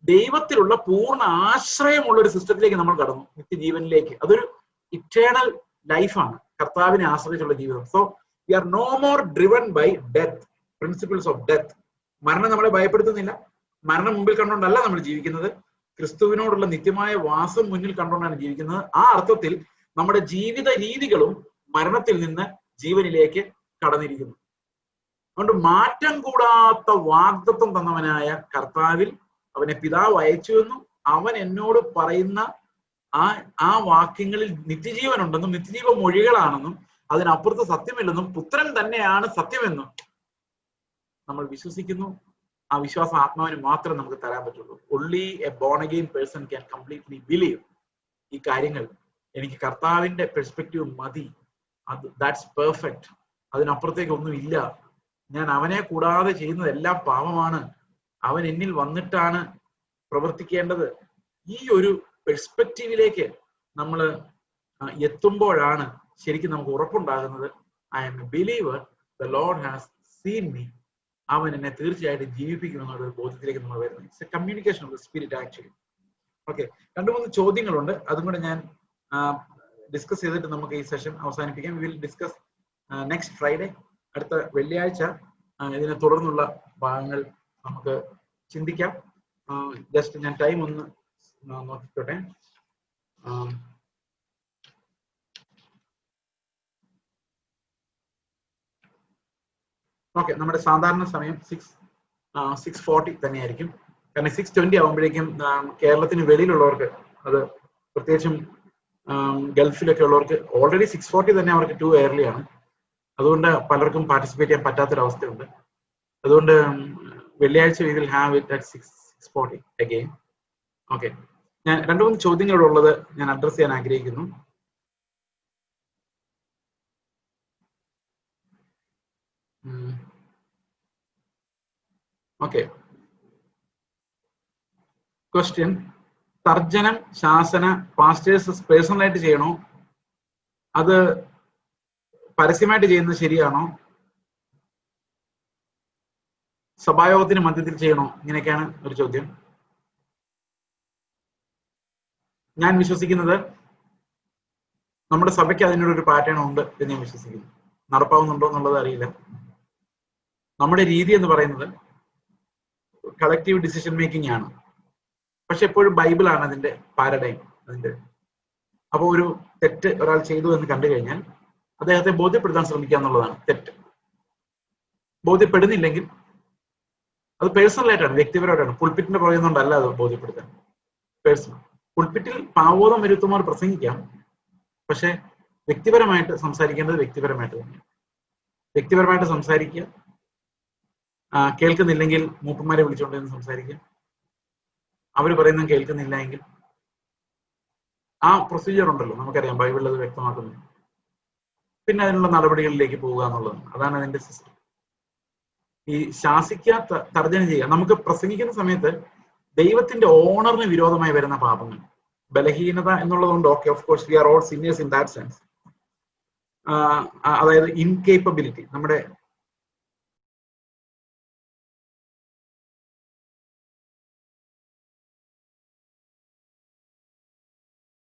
ദൈവത്തിലുള്ള പൂർണ്ണ ആശ്രയമുള്ള ഒരു സിസ്റ്റത്തിലേക്ക് നമ്മൾ കടന്നു, നിത്യജീവനിലേക്ക്. അതൊരു ഇറ്റേണൽ ലൈഫാണ്, കർത്താവിനെ ആശ്രയിച്ചുള്ള ജീവിതം. So we are no more driven by death, principles of death. മരണം നമ്മളെ ഭയപ്പെടുത്തുന്നില്ല. മരണം മുമ്പിൽ കണ്ടുകൊണ്ടല്ല നമ്മൾ ജീവിക്കുന്നത്, ക്രിസ്തുവിനോടുള്ള നിത്യമായ വാസം മുന്നിൽ കണ്ടുകൊണ്ടാണ് ജീവിക്കുന്നത്. ആ അർത്ഥത്തിൽ നമ്മുടെ ജീവിത രീതികളും മരണത്തിൽ നിന്ന് ജീവനിലേക്ക് കടന്നിരിക്കുന്നു. അതുകൊണ്ട് മാറ്റം കൂടാത്ത വാഗ്ദത്തം തന്നവനായ കർത്താവിൽ അവനെ പിതാവ് അയച്ചുവെന്നും അവൻ എന്നോട് പറയുന്ന ആ വാക്യങ്ങളിൽ നിത്യജീവൻ ഉണ്ടെന്നും നിത്യജീവ മൊഴികളാണെന്നും അതിനപ്പുറത്ത് സത്യമില്ലെന്നും പുത്രൻ തന്നെയാണ് സത്യമെന്നും നമ്മൾ വിശ്വസിക്കുന്നു. ആ വിശ്വാസം ആത്മാവിന് മാത്രം നമുക്ക് തരാൻ പറ്റുള്ളൂ. Only a born again person can completely believe. ഈ കാര്യങ്ങൾ എനിക്ക് കർത്താവിന്റെ പെർസ്പെക്റ്റീവ് മതി, അത് ദാറ്റ്സ് പെർഫെക്റ്റ്, അതിനപ്പുറത്തേക്ക് ഒന്നും ഇല്ല, ഞാൻ അവനെ കൂടാതെ ചെയ്യുന്നതെല്ലാം പാപമാണ്, അവൻ എന്നിൽ വന്നിട്ടാണ് പ്രവർത്തിക്കേണ്ടത്. ഈ ഒരു പെർസ്പെക്റ്റീവിലേക്ക് നമ്മൾ എത്തുമ്പോഴാണ് ശരിക്കും നമുക്ക് ഉറപ്പുണ്ടാകുന്നത്, I am a believer, the Lord has seen me, അവൻ എന്നെ തീർച്ചയായിട്ടും ജീവിപ്പിക്കുമെന്നുള്ള ഒരു ബോധ്യത്തിലേക്ക് നമ്മൾ വരുന്നത്. It's a communication of the spirit actually. Okay, 2-3 ചോദ്യങ്ങളുണ്ട്, അതും കൂടെ ഞാൻ ഡിസ്കസ് ചെയ്തിട്ട് നമുക്ക് ഈ സെഷൻ അവസാനിപ്പിക്കാം. We will discuss next Friday. അടുത്ത വെള്ളിയാഴ്ച ഇതിനെ തുടർന്നുള്ള ഭാഗങ്ങൾ നമുക്ക് ചിന്തിക്കാം. ജസ്റ്റ് ഞാൻ ടൈം ഒന്ന് നോക്കിക്കോട്ടെ. ഓക്കെ, നമ്മുടെ സാധാരണ സമയം 6:40 തന്നെയായിരിക്കും. കാരണം 6:20 ആകുമ്പോഴേക്കും കേരളത്തിന് വെളിയിലുള്ളവർക്ക്, അത് പ്രത്യേകിച്ചും ഗൾഫിലൊക്കെ ഉള്ളവർക്ക് ഓൾറെഡി 6:40 തന്നെ അവർക്ക് ടു early ആണ്. അതുകൊണ്ട് പലർക്കും പാർട്ടിസിപ്പേറ്റ് ചെയ്യാൻ പറ്റാത്തൊരവസ്ഥയുണ്ട്. അതുകൊണ്ട് വെള്ളിയാഴ്ച we will have it at 6:40 again. Okay, ഞാൻ 2-3 ചോദ്യങ്ങളുള്ളത് ഞാൻ അഡ്രസ് ചെയ്യാൻ ആഗ്രഹിക്കുന്നു. ഓക്കെ, ക്വസ്റ്റ്യൻ: തർജ്ജനം, ശാസന പാസ്റ്റേഴ്സ് പേഴ്സണലായിട്ട് ചെയ്യണോ, അത് പരസ്യമായിട്ട് ചെയ്യുന്നത് ശരിയാണോ, സഭായോഗത്തിന് മധ്യത്തിൽ ചെയ്യണോ? ഇങ്ങനെയൊക്കെയാണ് ഒരു ചോദ്യം. ഞാൻ വിശ്വസിക്കുന്നത് നമ്മുടെ സഭയ്ക്ക് അതിനൊരു പാറ്റേൺ ഉണ്ട് എന്ന് ഞാൻ വിശ്വസിക്കുന്നു. നടപ്പാവുന്നുണ്ടോ എന്നുള്ളത് അറിയില്ല. നമ്മുടെ രീതി എന്ന് പറയുന്നത് കളക്റ്റീവ് ഡിസിഷൻ മേക്കിംഗ് ആണ്. പക്ഷെ എപ്പോഴും ബൈബിളാണ് അതിന്റെ പാരഡൈം. അപ്പോൾ ഒരു തെറ്റ് ഒരാൾ ചെയ്തു എന്ന് കണ്ടു കഴിഞ്ഞാൽ അദ്ദേഹത്തെ ബോധ്യപ്പെടുത്താൻ ശ്രമിക്കുക എന്നുള്ളതാണ് തെറ്റ്. ബോധ്യപ്പെടുന്നില്ലെങ്കിൽ അത് പേഴ്സണലായിട്ടാണ്, വ്യക്തിപരമായിട്ടാണ്. പുൾപിറ്റിന്റെ പറയുന്നുണ്ടല്ല അത് ബോധ്യപ്പെടുത്താൻ. പേഴ്സണൽ പുൾപിറ്റിൽ പാവബോധം വരുത്തുമാർ പ്രസംഗിക്കാം, പക്ഷെ വ്യക്തിപരമായിട്ട് സംസാരിക്കേണ്ടത് വ്യക്തിപരമായിട്ട് തന്നെയാണ്. വ്യക്തിപരമായിട്ട് സംസാരിക്കുക. കേൾക്കുന്നില്ലെങ്കിൽ മൂപ്പന്മാരെ വിളിച്ചുകൊണ്ടിരുന്ന് സംസാരിക്കുക. അവർ പറയുന്നത് കേൾക്കുന്നില്ല എങ്കിൽ ആ പ്രൊസീജിയർ ഉണ്ടല്ലോ, നമുക്കറിയാം, ബൈബിളിൽ അത് വ്യക്തമാക്കുന്നു. പിന്നെ അതിനുള്ള നടപടികളിലേക്ക് പോവുക എന്നുള്ളതാണ്. അതാണ് അതിന്റെ സിസ്റ്റം. ഈ ശാസിക്കാത്ത തർജ്ജന ചെയ്യുക. നമുക്ക് പ്രസംഗിക്കുന്ന സമയത്ത് ദൈവത്തിന്റെ ഓണറിന് വിരോധമായി വരുന്ന പാപങ്ങൾ, ബലഹീനത എന്നുള്ളതുകൊണ്ട് okay, of course we are all sinners in that sense. അതായത് ഇൻകേപ്പബിലിറ്റി, നമ്മുടെ